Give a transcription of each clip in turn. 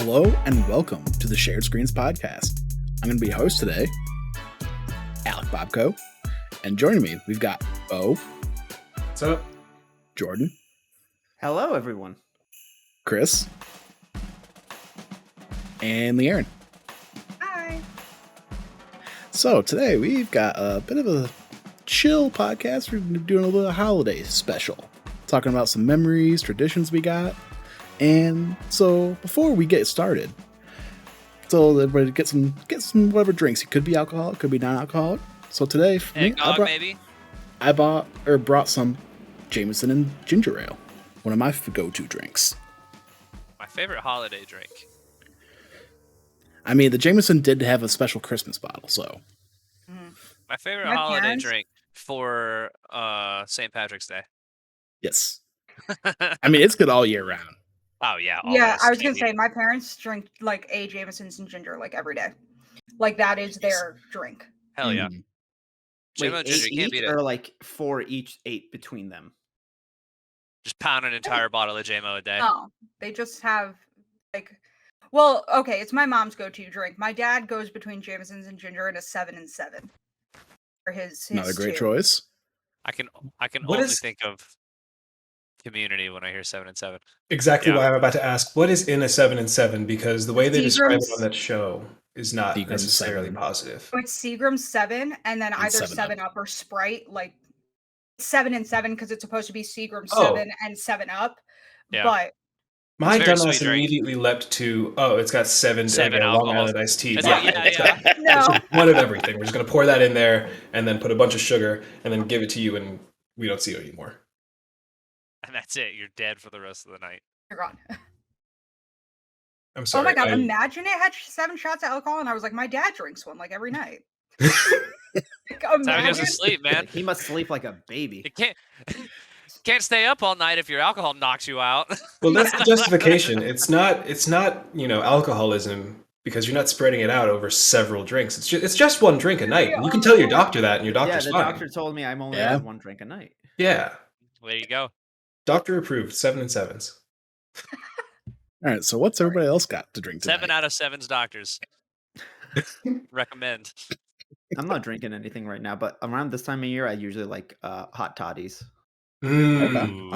Hello and welcome to the Shared Screens podcast. I'm going to be your host today, Alec Bobko, and joining me, we've got Bo. What's up? Jordan. Hello, everyone. Chris. And Leanne. Hi. So today we've got a bit of a chill podcast. We're doing a little holiday special, talking about some memories, traditions we got. And so before we get started, so everybody get some whatever drinks. It could be alcohol, it could be non-alcoholic. So today, I brought some Jameson and ginger ale, one of my go-to drinks. My favorite holiday drink. I mean, the Jameson did have a special Christmas bottle, so. My favorite holiday drink for St. Patrick's Day. Yes. I mean, it's good all year round. Oh, yeah. Yeah, I was going to say, my parents drink, like, a Jameson's and ginger, like, every day. Like, that is their drink. Hell yeah. Wait, JMO ginger, you can't beat it. or like 4 each, 8 between them? Just pound an entire bottle of JMO a day. No, they just have, like... Well, okay, it's my mom's go-to drink. My dad goes between Jameson's and ginger and a 7 and 7. For his Not a great two. choice. I can What only is- think of Community when I hear 7 and 7. Exactly Yeah. why I'm about to ask. What is in a 7 and 7? Because the way they describe it Seagram's- on that show is not Seagram's necessarily 7. positive. So it's Seagram's 7, and then And either 7 7 Up or Sprite, like 7 and 7, because it's supposed to be Seagram's Oh. 7 and 7 Up. Yeah. But My It's very dumbass sweet drink. immediately leapt to, it's got 7 7 Long alcohol. Island iced tea. It's like, yeah. no. It's one of everything. We're just going to pour that in there and then put a bunch of sugar and then give it to you and we don't see you anymore. And that's it. You're dead for the rest of the night. You're gone. I'm sorry. Oh my god, imagine it had 7 shots of alcohol and I was like, my dad drinks one like every night. Like, That's how he goes imagine. to sleep, man. Like, he must sleep like a baby. You can't stay up all night if your alcohol knocks you out. Well, that's the justification. It's not, alcoholism because you're not spreading it out over several drinks. It's just one drink a night. You can tell your doctor that and your Yeah, doctor's the fine. doctor told me I'm only Yeah. having 1 drink a night. Yeah. There you go. Doctor approved 7 and 7s. All right, so what's everybody else got to drink tonight? 7 out of 7's doctors. Recommend. I'm not drinking anything right now, but around this time of year, I usually like hot toddies. Okay. Mm-hmm.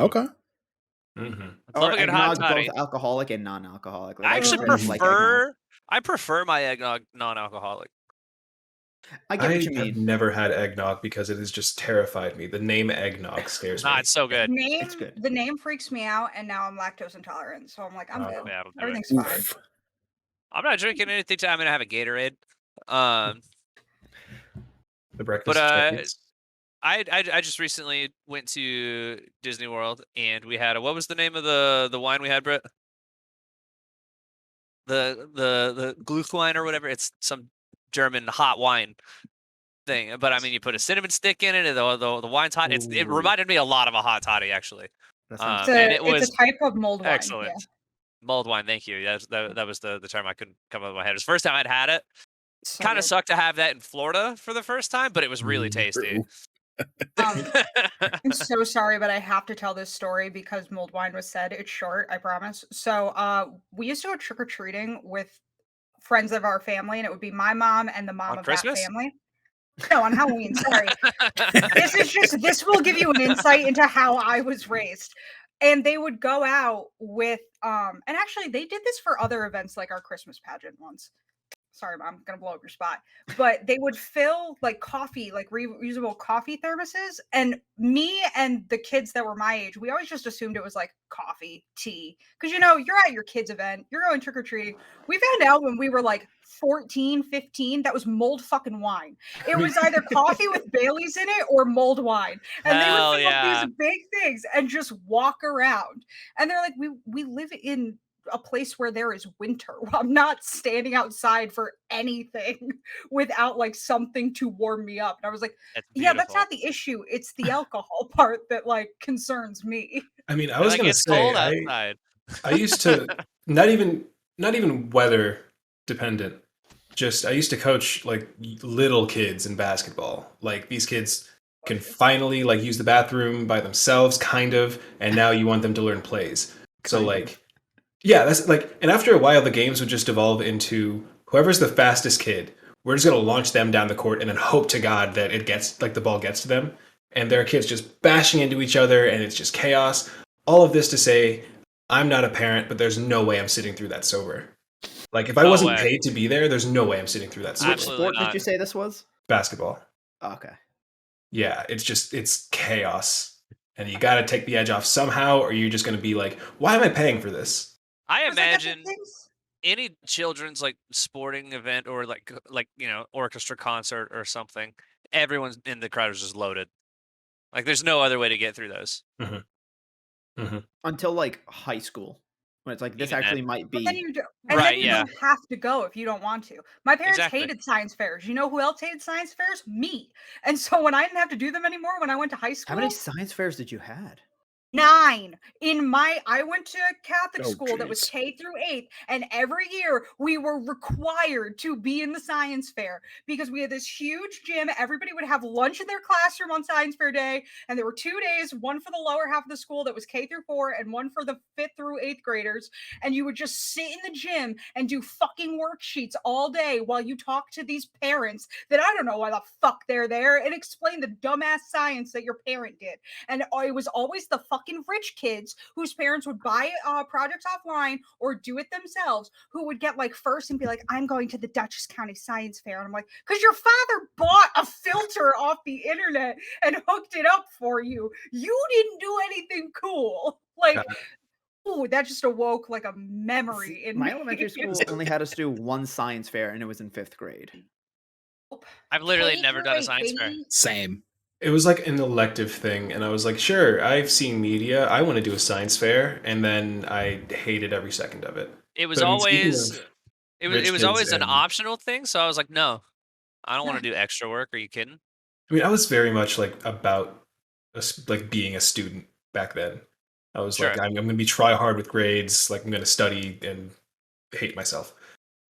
Love a good hot eggnog, toddy. both alcoholic and non-alcoholic. Like, I actually don't like eggnog. prefer my eggnog non-alcoholic. I get I what you have mean. never had eggnog because it has just terrified me. The name eggnog scares me. Nah, it's so good. It's good. The name freaks me out, and now I'm lactose intolerant, so I'm like, I'm Oh, good. Yeah, it'll do it. Everything's fine. Oof. I'm not drinking anything. I'm gonna have a Gatorade. The breakfast. But, champions. I just recently went to Disney World and we had what was the name of the wine we had, Brett? The Glühwein or whatever. It's some German hot wine thing. But I mean, you put a cinnamon stick in it, and the wine's hot. It Ooh. reminded me a lot of a hot toddy, actually. That sounds and it was It's a type of mold wine. excellent. Yeah. Mulled wine, thank you. That was the term I couldn't come up with my head. It was the first time I'd had it. So Kind of good. sucked to have that in Florida for the first time, but it was really tasty. I'm so sorry, but I have to tell this story because mold wine was said. It's short, I promise. So we used to go trick-or-treating with friends of our family, and it would be my mom and the mom On of Christmas? that family. No, on Halloween, sorry. This will give you an insight into how I was raised. And they would go out with and actually they did this for other events like our Christmas pageant once. Sorry, Mom, I'm gonna blow up your spot. But they would fill like coffee, like reusable coffee thermoses. And me and the kids that were my age, we always just assumed it was like coffee, tea. Because you're at your kids' event, you're going trick-or-treating. We found out when we were like 14, 15, that was mold fucking wine. It was either coffee with Baileys in it or mold wine. And Hell they would fill yeah. up these big things and just walk around. And they're like, we live in a place where there is winter. I'm not standing outside for anything without like something to warm me up. And I was like, yeah, that's not the issue. It's the alcohol part that like concerns me. I mean, I was going to It's cold say, outside. I used to not even weather dependent. Just I used to coach like little kids in basketball. Like these kids can finally like use the bathroom by themselves, kind of, and now you want them to learn plays. So like Yeah, that's like, and after a while, the games would just evolve into whoever's the fastest kid. We're just gonna launch them down the court and then hope to God that it gets like the ball gets to them. And there are kids just bashing into each other, and it's just chaos. All of this to say, I'm not a parent, but there's no way I'm sitting through that sober. Like if I No wasn't way. paid to be there, there's no way I'm sitting through that sober. Which Absolutely sport did not. you say this was? Basketball. Okay. Yeah, it's chaos, and you got to take the edge off somehow, or you're just gonna be like, why am I paying for this? I 'Cause, like, that's the imagine things- any children's like sporting event or like orchestra concert or something, everyone's in the crowd is just loaded. Like there's no other way to get through those. Until like high school, when it's like this Even then. actually might But then be. you do, and Right, then you yeah. don't have to go if you don't want to. My parents Exactly. hated science fairs. You know who else hated science fairs? Me. And so when I didn't have to do them anymore, when I went to high How school, many science fairs did you had? 9. I went to a Catholic Oh, school that was jeez. K through 8th, and every year we were required to be in the science fair because we had this huge gym. Everybody would have lunch in their classroom on science fair day, and there were 2 days, one for the lower half of the school that was K through 4 and one for the 5th through 8th graders, and you would just sit in the gym and do fucking worksheets all day while you talk to these parents that I don't know why the fuck they're there and explain the dumbass science that your parent did. And it was always the fucking rich kids whose parents would buy projects offline or do it themselves who would get like first and be like, I'm going to the Dutchess County Science Fair. And I'm like, because your father bought a filter off the internet and hooked it up for you. You didn't do anything cool. Like, ooh, that just awoke like a memory in My me. elementary school only had us do one science fair, and it was in 5th grade. I've literally K never through done a 8, science fair. baby. Same. It was like an elective thing, and I was like, sure, I've seen media. I want to do a science fair, and then I hated every second of it. It was But I mean, speaking always of it rich was kids always an and- optional thing, so I was like, no, I don't want to do extra work. Are you kidding? I mean, I was very much like about like being a student back then. I was like, Sure. I'm going to be try hard with grades. Like I'm going to study and hate myself.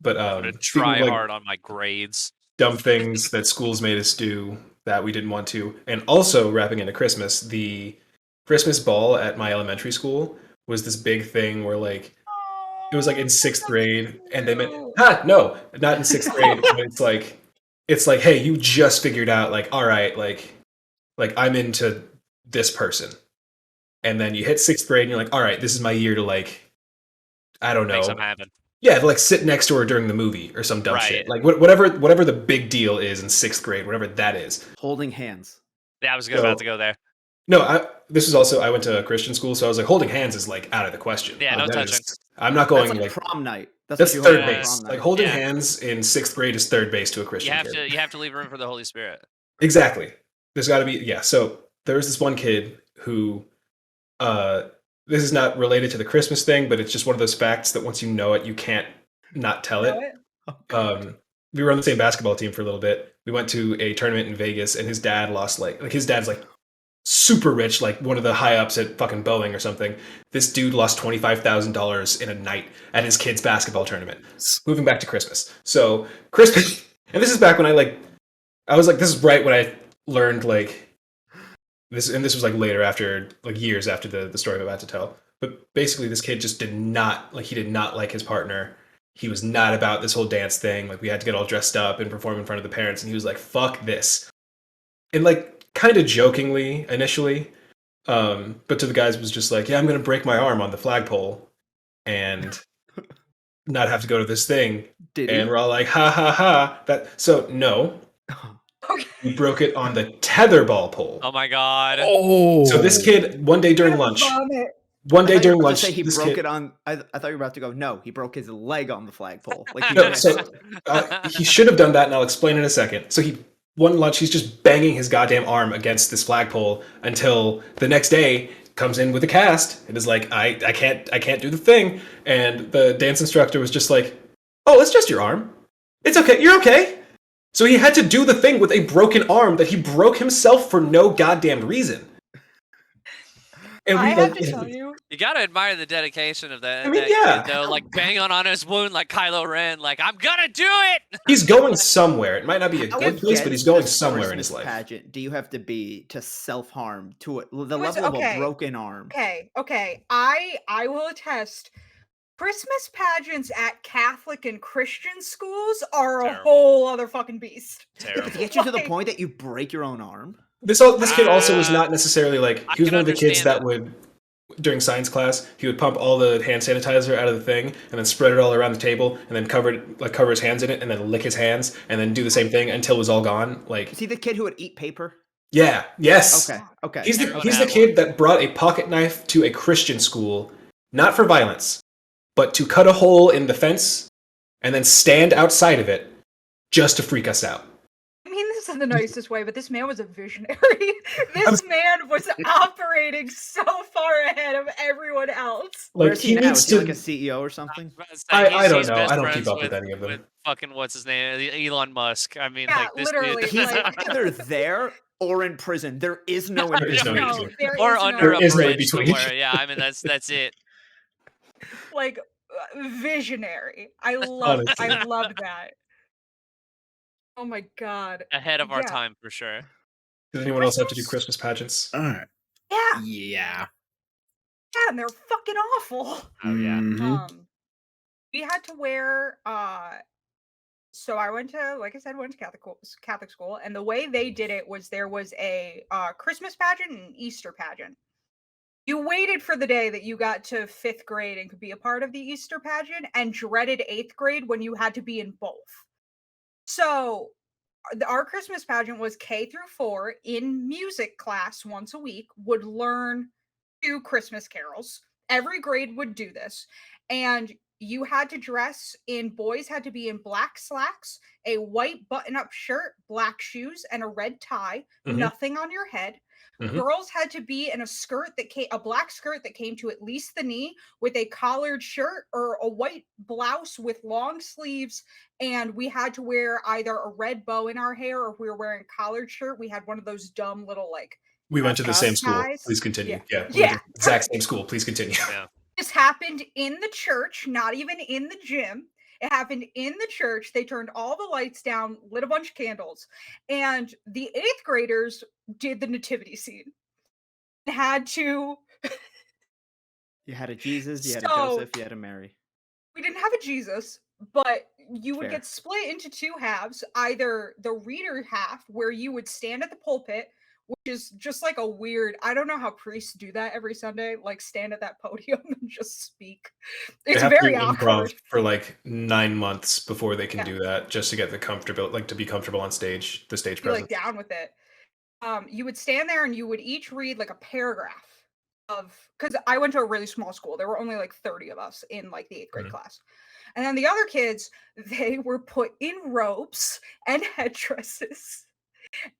But I'm gonna speaking try of, like, hard on my grades. dumb things that schools made us do that we didn't want to, and also wrapping into Christmas, the Christmas ball at my elementary school was this big thing where like it was like in 6th grade, and they meant no, not in 6th grade, but it's like, hey, you just figured out like, all right, like I'm into this person, and then you hit 6th grade, and you're like, all right, this is my year to like, I don't Make know, something happen. yeah, to like sit next to her during the movie or some dumb Right. shit, like whatever the big deal is in 6th grade, whatever that is. Holding hands. Yeah, I was So- about to go there. No, this was also, I went to a Christian school, so I was like, holding hands is like out of the question. Yeah, Like, no that touching. I'm not That's going like like prom night. that's what you third hold on base. prom Like night. holding Yeah. hands in 6th grade is third base to a You Christian have kid. to leave room for the Holy Spirit. Exactly. There's got to be, yeah. So there was this one kid who, this is not related to the Christmas thing, but it's just one of those facts that once you know it, you can't not tell Know it. it? We were on the same basketball team for a little bit. We went to a tournament in Vegas, and his dad lost like his dad's like super rich, like one of the high ups at fucking Boeing or something. This dude lost $25,000 in a night at his kid's basketball tournament. Moving back to Christmas. So Christmas, and this is back when I was like, this is right when I learned like this, and this was like later after, like years after the story I'm about to tell. But basically, this kid just did not like his partner. He was not about this whole dance thing. Like we had to get all dressed up and perform in front of the parents, and he was like, "Fuck this," and like kind of jokingly initially, but to the guys was just like, "Yeah, I'm gonna break my arm on the flagpole, and not have to go to this thing." Did And he? we're all like, "Ha ha ha!" So no, Okay. we broke it on the tetherball pole. Oh my god. Oh. So this kid, one day during lunch, Vomit. one I day thought you during were about lunch, to say he this broke kid, it on. I thought you were about to go. No, he broke his leg on the flagpole. Like he No, missed. so he should have done that, and I'll explain in a second. So one lunch, he's just banging his goddamn arm against this flagpole until the next day comes in with a cast and is like, I can't do the thing. And the dance instructor was just like, oh, it's just your arm. It's okay. You're okay. So he had to do the thing with a broken arm that he broke himself for no goddamn reason. And I we, have like, to tell you, You gotta admire the dedication of that. I mean, that yeah. kid, though, like banging on his wound like Kylo Ren. Like I'm gonna do it. he's going somewhere. It might not be a How good place, but he's going against somewhere in his Christmas life. pageant do you have to be to self-harm to the was- level of okay. a broken arm? okay, I will attest. Christmas pageants at Catholic and Christian schools are a Terrible. whole other fucking beast. Yeah, but to Terrible. get you to the Like- point that you break your own arm. This kid also was not necessarily like I he was can one of the kids understand that it. would during science class he would pump all the hand sanitizer out of the thing and then spread it all around the table and then cover his hands in it and then lick his hands and then do the same thing until it was all gone. Like Is he the kid who would eat paper? yeah, yes. Okay. He's the Everyone had kid that brought a pocket knife to a Christian school, not for violence, but to cut a hole in the fence and then stand outside of it just to freak us out. I mean, this is the nicest way, but this man was a visionary. This man was operating so far ahead of everyone else. Like Where's he now? needs Is he to like a CEO or something? I don't He's know. best I don't keep friends up with any of them. With fucking what's his name, Elon Musk. I mean, Yeah, like this literally, dude. He's like- either there or in prison. There is no in There is no between. in No, between. there or is under no, a is no in bridge between. somewhere. Yeah, I mean that's it. like visionary. I love that. Oh my god. Ahead of our Yeah. time for sure. Does anyone else have to do Christmas- Christmas pageants? All right. Yeah, Yeah. yeah, and they're fucking awful. Oh yeah. Mhm. We had to wear so I went to, like I said, went to Catholic school, and the way they did it was there was a Christmas pageant and an Easter pageant. You waited for the day that you got to 5th grade and could be a part of the Easter pageant, and dreaded 8th grade when you had to be in both. So our Christmas pageant was K through 4 in music class once a week, would learn 2 Christmas carols. Every grade would do this. And you had to dress in, boys had to be in black slacks, a white button-up shirt, black shoes, and a red tie, Mhm. nothing on your head. Mhm. Girls had to be in a black skirt that came to at least the knee, with a collared shirt or a white blouse with long sleeves, and we had to wear either a red bow in our hair, or if we were wearing a collared shirt, we had one of those dumb little like We went to the same school. Guys? Please continue. Yeah. Yeah. We went to the exact same school. Please continue. Yeah. This happened in the church, not even in the gym. It happened in the church. They turned all the lights down, lit a bunch of candles, and the 8th graders did the nativity scene. Had to. You had a Jesus, you had a So- Joseph, you had a Mary. We didn't have a Jesus, but you would Fair. get split into 2 halves. Either the reader half, where you would stand at the pulpit, which is just like a weird. I don't know how priests do that every Sunday, like stand at that podium and just speak. They It's have to very do improv awkward. for like 9 months before they can Yeah. do that, just to get the to be comfortable on stage, the stage Be like presence. down with it. You would stand there and you would each read like a paragraph of, because I went to a really small school. There were only like 30 of us in like the 8th grade Mhm. class. And then the other kids, they were put in robes and headdresses.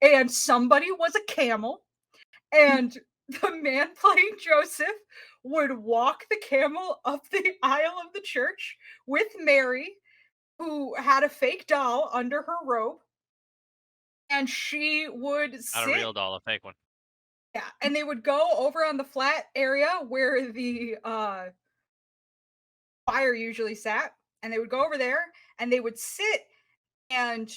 And somebody was a camel. And the man playing Joseph would walk the camel up the aisle of the church with Mary, who had a fake doll under her robe. And she would Not a sit. real doll, a fake one. Yeah, and they would go over on the flat area where the choir usually sat, and they would go over there and they would sit, and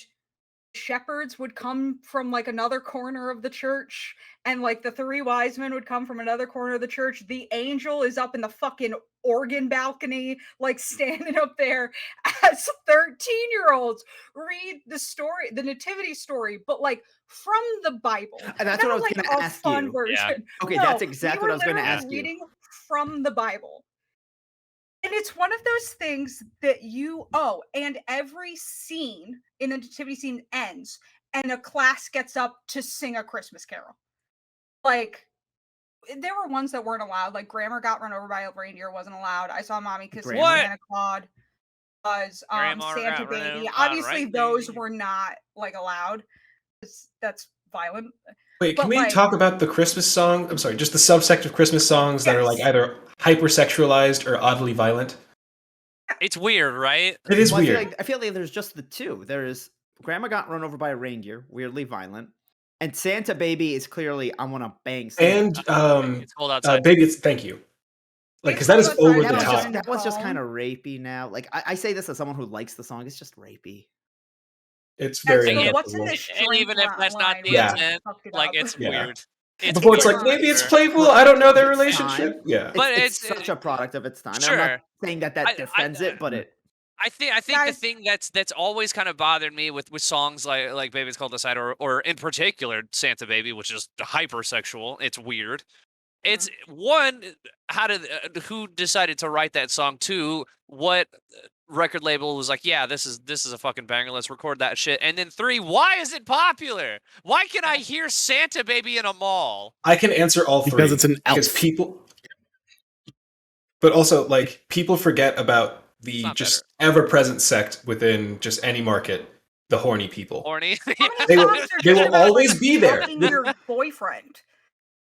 shepherds would come from like another corner of the church, and like the 3 wise men would come from another corner of the church. The angel is up in the fucking organ balcony, like standing up there, as 13-year-olds read the story, the nativity story, but like from the Bible. And that's what I Not was like gonna a ask fun you. version. Okay, No, that's we exactly were what I was gonna literally ask you. reading from the Bible. And it's one of those things that and every scene in the nativity scene ends, and a class gets up to sing a Christmas carol. Like, there were ones that weren't allowed, like Grammar Got Run Over by a Reindeer wasn't allowed. I Saw Mommy Kissing Grammar? Santa Claus was Grandma Santa Got Run Baby. Over by a Obviously, those Reindeer. were not like allowed. That's violent. Wait, can but, we like- talk about the Christmas song? I'm sorry, just the subsect of Christmas songs that are like Yes. either hypersexualized or oddly violent. It's weird, right? It is Well, weird. I feel like there's just the 2. There is Grandma Got Run Over by a Reindeer, weirdly violent. And Santa Baby is clearly, I want to bang Santa. And It's cold outside. baby, thank you. Like, because that is It's over outside, the that, yeah, one's top. just, that one's just Home. kind of rapey now. Like, I say this as someone who likes the song. It's just rapey. It's That's very the And what's in uncomfortable. this And drink even if that's not line the really Yeah. intent, fucked it like up. it's Yeah. weird. Before it's weird like, for maybe it's sure. playful. I don't know their Its relationship. time. Yeah. But It's it's such a product of its time. I'm sure. not saying that I defends it, but it. I think the Guys- thing that's always kind of bothered me with songs like "Baby's Cold Inside" or in particular "Santa Baby," which is hypersexual. It's weird. It's one, how did who decided to write that song? Two, what record label was like, yeah, this is a fucking banger. Let's record that shit. And then three, why is it popular? Why can I hear "Santa Baby" in a mall? I can answer all three Because it's an because elf. people, but also like people forget about the not just ever-present sect within just any market, the horny people. Horny. How many They will- songs are they just will about, always like, be there. fucking your boyfriend?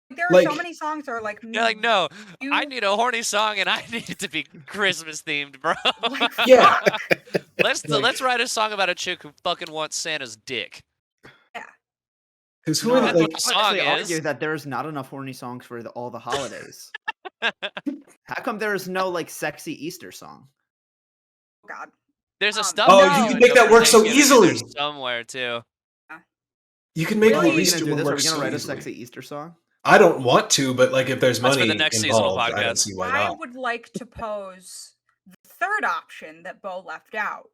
There are Like- so many songs that are like, You're like, no, you- I need a horny song and I need it to be Christmas themed, bro. like, Yeah. fuck. Let's write a song about a chick who fucking wants Santa's dick. Because who No, are that's the, what like? the I would actually song argue is. that there is not enough horny songs for all the holidays. How come there is no like sexy Easter song? God. There's a Oh, stuff. you video can make that for work so Thanksgiving in there easily. somewhere too. You can make Really? Are the we Easter gonna do one this? Are work we gonna so write a easily. sexy Easter song? I don't want to, but like if there's That's for money the next seasonal involved, I don't podcast. see why I not. would like to pose the third option that Bo left out,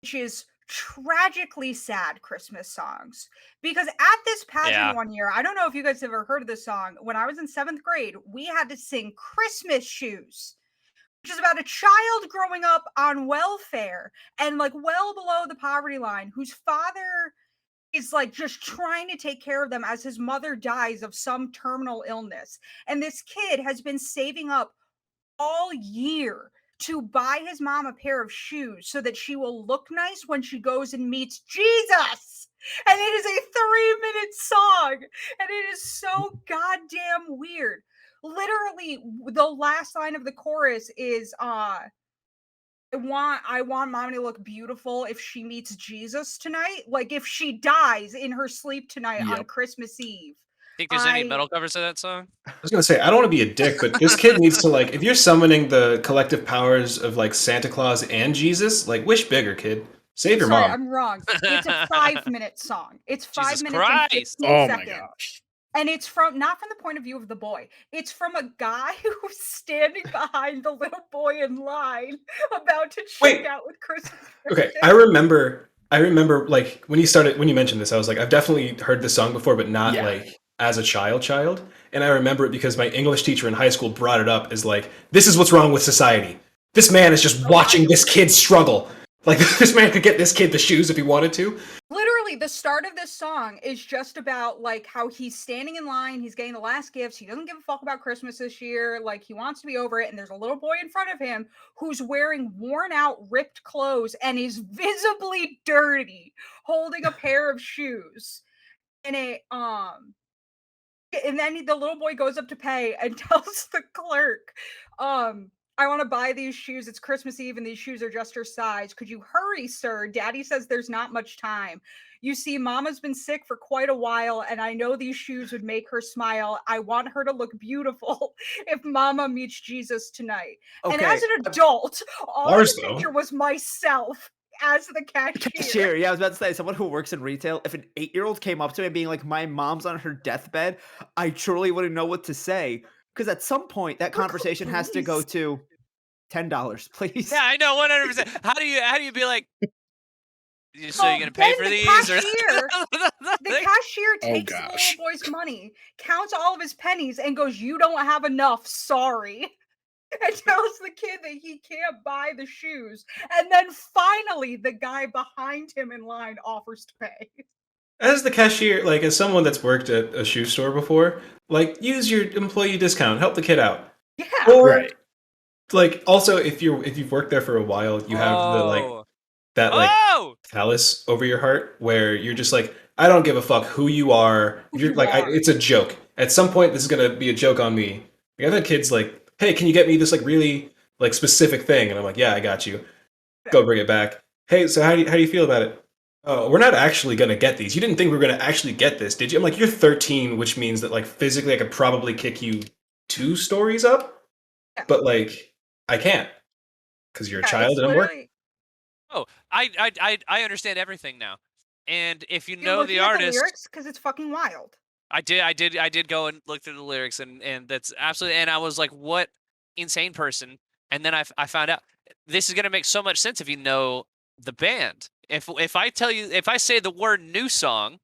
which is tragically sad Christmas songs. Because at this pageant Yeah. one year, I don't know if you guys have ever heard of this song. When I was in 7th grade, we had to sing Christmas Shoes, which is about a child growing up on welfare and like well below the poverty line, whose father is like just trying to take care of them as his mother dies of some terminal illness. And this kid has been saving up all year to buy his mom a pair of shoes so that she will look nice when she goes and meets Jesus. And it is a 3-minute song. And it is so goddamn weird. Literally, the last line of the chorus is I want mommy to look beautiful if she meets Jesus tonight. Like if she dies in her sleep tonight on Yep. Christmas Eve. Think there's any I- metal covers to that song? I was gonna say I don't want to be a dick, but this kid needs to like if you're summoning the collective powers of like Santa Claus and Jesus, like wish bigger, kid. Save your Sorry, mom. I'm wrong. It's a 5-minute song. It's 5 Jesus minutes and Christ. 15 Oh my seconds. gosh. And it's not from the point of view of the boy. It's from a guy who's standing behind the little boy in line about to check Wait. out with Christmas. Okay, presents. I remember like when you mentioned this, I was like, I've definitely heard this song before, but not Yeah. like as a child. And I remember it because my English teacher in high school brought it up as like, this is what's wrong with society. This man is just watching this kid struggle. Like this man could get this kid the shoes if he wanted to. Literally, the start of this song is just about like how he's standing in line, he's getting the last gifts, he doesn't give a fuck about Christmas this year, like he wants to be over it, and there's a little boy in front of him who's wearing worn out, ripped clothes and is visibly dirty, holding a pair of shoes. And and then the little boy goes up to pay and tells the clerk, I want to buy these shoes. It's Christmas Eve and these shoes are just her size. Could you hurry, sir? Daddy says there's not much time. You see, Mama's been sick for quite a while, and I know these shoes would make her smile. I want her to look beautiful if Mama meets Jesus tonight. And as an adult, all I Ours, could though. picture was myself as the cashier. Cashier, yeah, I was about to say, someone who works in retail, if an 8-year-old came up to me being like, my mom's on her deathbed, I truly wouldn't know what to say. Because at some point, that conversation has to go to $10, please. Yeah, I know, 100%. How do you be like? So Well, you're gonna pay then for the these? cashier- The Or cashier Oh, takes the gosh. little boy's money, counts all of his pennies, and goes, "You don't have enough, sorry." And tells the kid that he can't buy the shoes. And then finally, the guy behind him in line offers to pay. As the cashier, like as someone that's worked at a shoe store before, like use your employee discount, help the kid out. Yeah. Or Right. like also if you've worked there for a while, you have the like that like oh, callous over your heart where you're just like, I don't give a fuck who you are. Who You're you like, are. it's a joke. At some point, this is gonna be a joke on me. The other kid's like, hey, can you get me this like really like specific thing? And I'm like, yeah, I got you. Go bring it back. Hey, so how do you feel about it? Oh, we're not actually gonna get these. You didn't think we were gonna actually get this, did you? I'm like, you're 13, which means that like physically I could probably kick you 2 stories up, Yeah. but like I can't because you're a Yeah, child it's and I'm working. literally- I understand everything now. And if you You're know looking the at artist, lyrics because it's fucking wild. I did go and look through the lyrics, and that's absolutely. And I was like, what insane person? And then I found out this is gonna make so much sense if you know the band. If I tell you, if I say the word new song,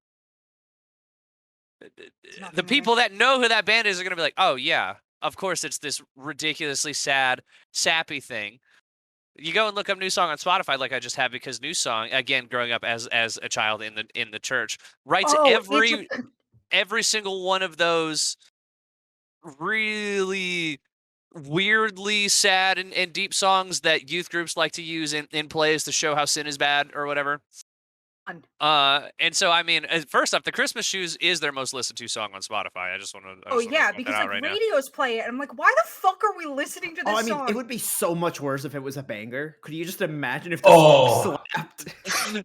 not the gonna people that know who that band is are gonna be like, oh yeah, of course it's this ridiculously sad, sappy thing. You go and look up new song on Spotify, like I just have, because new song, again, growing up as a child in the church, writes Oh, it's every single one of those really weirdly sad and deep songs that youth groups like to use in plays to show how sin is bad or whatever. fun. And so I mean, first off, the Christmas Shoes is their most listened to song on Spotify. I just want to. Oh yeah, point because that out like right now. radios play it, and I'm like, why the fuck are we listening to this Oh, I mean, song? it would be so much worse if it was a banger. Could you just imagine if the Oh. song slapped?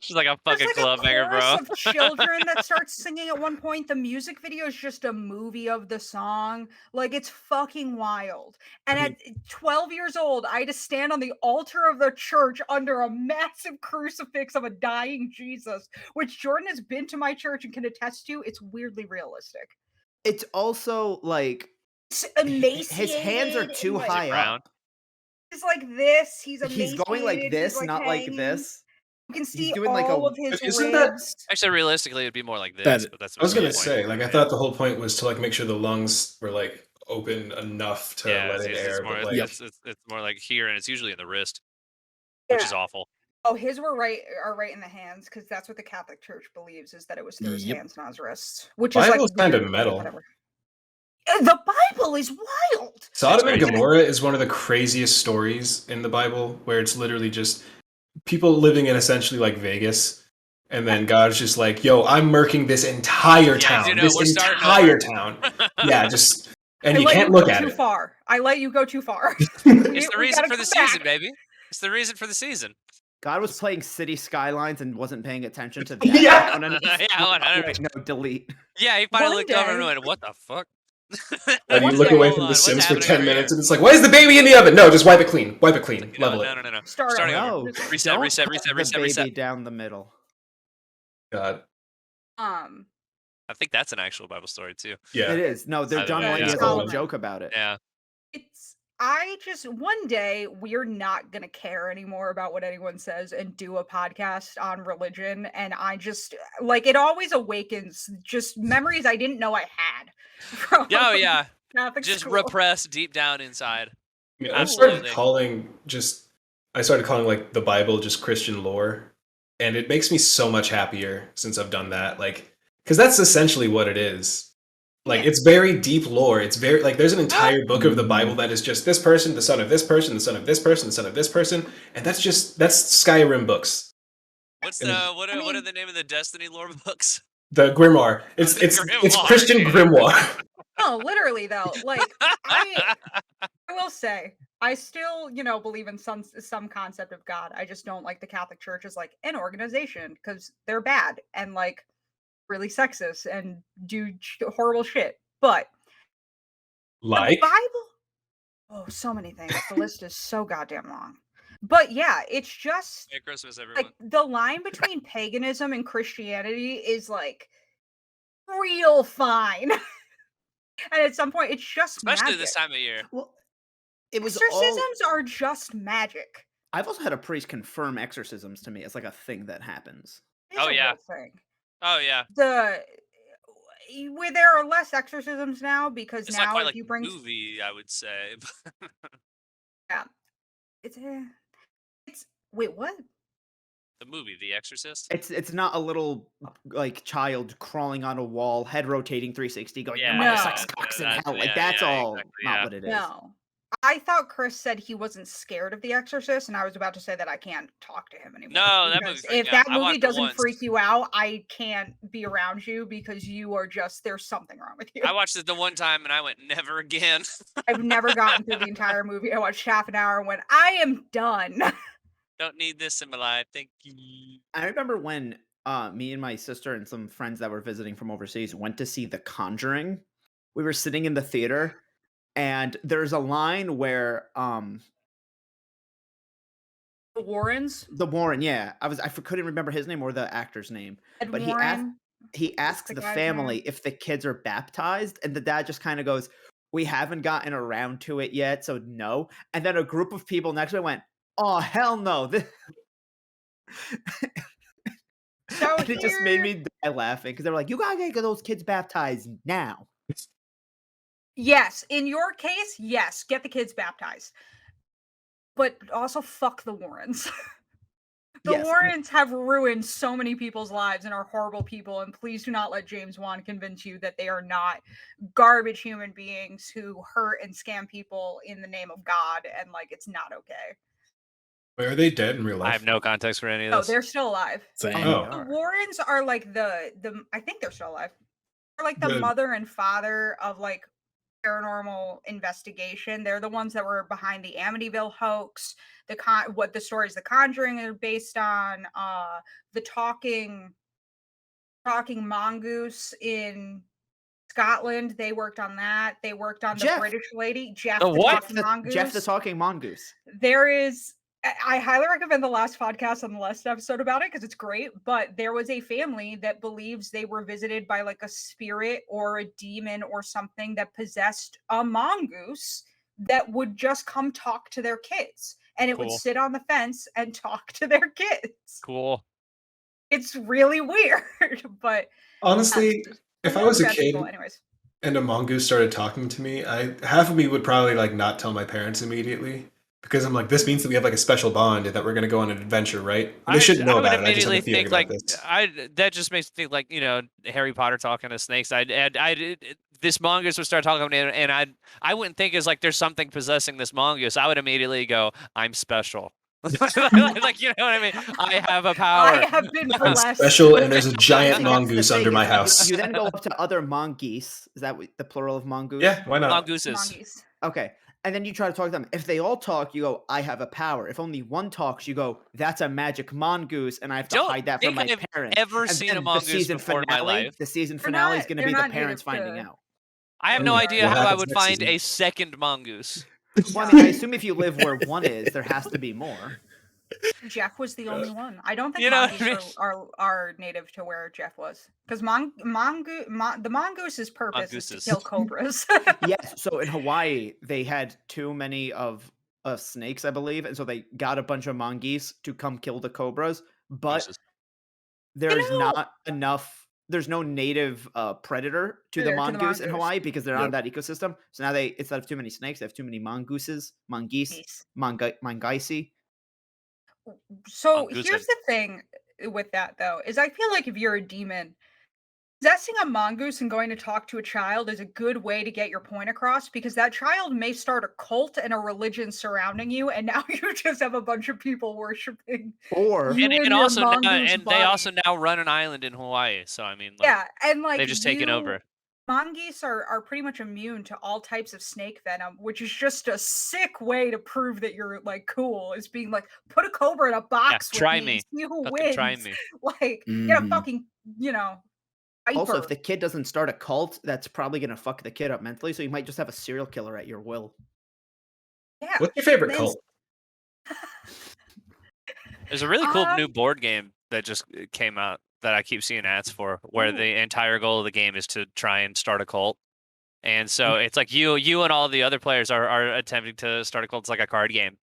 She's like a There's fucking like club a banger, chorus bro. of children that starts singing at one point. The music video is just a movie of the song. Like it's fucking wild. And I mean- at 12 years old, I had to stand on the altar of the church under a massive crucifix of a dying Jesus, which Jordan has been to my church and can attest to. It's weirdly realistic. It's also like It's his hands are emaciated too and, like, high Brown. up. He's like this. He's He's going like emaciated, this, he's, not like hanging. this. You can see doing, like, all a- of his But isn't that- ribs. Actually, realistically, it'd be more like this. That- But that's I was the gonna point. say, like, I thought the whole point was to like make sure the lungs were like open enough to Yeah, let in it's air. more, But like, it's more like here, and it's usually in the wrist, which is Yeah. awful. Oh, his are right in the hands, because that's what the Catholic Church believes, is that it was through his Yep. hands, not his wrists. Which is Bible's like kinda weird, but metal. whatever. The Bible is wild. Sodom and crazy. Gomorrah is one of the craziest stories in the Bible, where it's literally just people living in essentially like Vegas, and then God's just like, "Yo, I'm murking this entire Yeah, town, dude, no, this we're starting entire over." town." Yeah, just and I you let can't you look go at too it. far. I let you go too far. It's We the reason gotta for the come season, back. baby. It's the reason for the season. God was playing City Skylines and wasn't paying attention to that. Yeah. On an- Yeah, Oh, 100%. wait, no, delete. Yeah, he finally One looked over and day- went, "What the fuck?" And you One look day- away Hold from on, The what's Sims for happening 10 over minutes, here? and it's like, "Why is the baby in the oven?" No, just wipe it clean. Wipe it clean. Level it. No. Start Starting over. over. No, Reset, don't reset, cut reset, the reset, baby reset. down the middle. God. I think that's an actual Bible story too. Yeah. It is. No, they're Either John way, Mulaney yeah. has a whole Solomon. joke about it. Yeah. I just one day we're not gonna care anymore about what anyone says and do a podcast on religion, and I just like it always awakens just memories I didn't know I had. From Oh yeah. Catholic Just school. repressed deep down inside. I mean, I started Absolutely. calling like the Bible just Christian lore, and it makes me so much happier since I've done that. Like, because that's essentially what it is. Like, Yeah. it's very deep lore. It's very like there's an entire book of the Bible that is just this person, the son of this person, the son of this person, the son of this person, and that's Skyrim books. What's And- the what I are mean- the name of the Destiny lore books? The grimoire. It's The it's grimoire, Christian dude. grimoire. No, literally though, like I will say, I still, believe in some concept of God. I just don't like the Catholic Church as like an organization because they're bad and like really sexist and do horrible shit. But Like, the Bible, oh, so many things. The list is so goddamn long. But yeah, it's just Merry Christmas, everyone. like the line between paganism and Christianity is like real fine. And at some point, it's just Especially magic. this time of year. Well, it was Exorcisms are just magic. I've also had a priest confirm exorcisms to me as like a thing that happens. It's Oh, a yeah. real thing. Oh yeah. Where there are less exorcisms now because It's now not quite if like you a bring movie, I would say. it's wait, what? The movie, The Exorcist. It's not a little like child crawling on a wall, head rotating 360, going, Yeah, "Your mother No. sucks cocks in That's- hell." Like yeah, that's yeah, all exactly, not yeah. what it is. No. I thought Chris said he wasn't scared of The Exorcist, and I was about to say that I can't talk to him anymore. No, that movie because freaked if me out. that I movie watched it doesn't once. freak you out, I can't be around you because you are just there's something wrong with you. I watched it the one time and I went, never again. I've never gotten through the entire movie. I watched half an hour and went, I am done. Don't need this in my life. Thank you. I remember when me and my sister and some friends that were visiting from overseas went to see The Conjuring. We were sitting in the theater, and there's a line where The Warrens, the Warren, yeah, I couldn't remember his name or the actor's name, Ed but Warren. he asks the the guy's family name? if the kids are baptized, and the dad just kind of goes, "We haven't gotten around to it yet, so no." And then a group of people next to it went, "Oh hell no!" So And it just made here, me die laughing because they were like, "You gotta get those kids baptized now." yes, in your case, yes, get the kids baptized, but also fuck the Warrens. The Yes, Warrens have ruined so many people's lives and are horrible people, and please do not let James Wan convince you that they are not garbage human beings who hurt and scam people in the name of God, and like it's not okay. Wait, are they dead in real life? I have no context for any of No, this. they're still alive. Same. they Oh. The are. Warrens are like the I think they're still alive. They're like the The- mother and father of like paranormal investigation. They're the ones that were behind the Amityville hoax, what the stories The Conjuring are based on, the talking mongoose in Scotland. They worked on that. They worked on the Jeff. British lady, Jeff The the what? talking mongoose. Jeff the talking mongoose. There is I highly recommend the last podcast on the last episode about it because it's great. But there was a family that believes they were visited by like a spirit or a demon or something that possessed a mongoose that would just come talk to their kids. And it would Cool. sit on the fence and talk to their kids. Cool. It's really weird, but Honestly, if I was a bad kid people. Anyways. and a mongoose started talking to me, half of me would probably like not tell my parents immediately because I'm like, this means that we have like a special bond and that we're gonna go on an adventure, right? And they shouldn't know I would about it. I just have a immediately feeling think about like this. that just makes me think like Harry Potter talking to snakes. This mongoose would start talking to me, and I wouldn't think it's like there's something possessing this mongoose. I would immediately go, I'm special. Like you know what I mean? I have a power. I have been I'm blessed. special, and there's a giant See, that's the mongoose thing, under my is house. You then go up to other mongoose. Is that the plural of mongoose? Yeah, why not? Mongooses. Mongoose. Okay. And then you try to talk to them. If they all talk, you go, "I have a power." If only one talks, you go, "That's a magic mongoose, and I have to Don't hide that from think my I've parents." ever And seen a then mongoose before in my life. The season They're finale is not- going to they're be the not parents native finding to- out. I have no What idea how I happens would next find season? a second mongoose. Well, I mean, I assume if you live where one is, there has to be more. Jeff was the only one. I don't think You know what I mongoose are native to where Jeff was, because the mongoose purpose is to Mongooses. kill cobras. Yes. So in Hawaii, they had too many of snakes, I believe, and so they got a bunch of mongoose to come kill the cobras. But Jesus. there's know- not enough. There's no native predator to the mongoose in Hawaii because they're on that ecosystem. So now they, instead of too many snakes, they have too many mongooses, Peace. mongoose. So Mongoose here's and- the thing with that though, is I feel like if you're a demon, possessing a mongoose and going to talk to a child is a good way to get your point across, because that child may start a cult and a religion surrounding you, and now you just have a bunch of people worshiping Or you And, in and your also, mongoose and body. they also now run an island in Hawaii. So I mean, like, Yeah, and like they've just taken over. Mongoose are pretty much immune to all types of snake venom, which is just a sick way to prove that you're like cool. Is being like, put a cobra in a box with try me, me. and see who Fucking wins. try me. Like, get a Mhm. fucking also, viper. if the kid doesn't start a cult, that's probably going to fuck the kid up mentally. So you might just have a serial killer at your will. Yeah. What's your favorite Then- cult? There's a really cool new Um, board game that just came out that I keep seeing ads for, where Ooh. the entire goal of the game is to try and start a cult. And so it's like you and all the other players are attempting to start a cult. It's like a card game.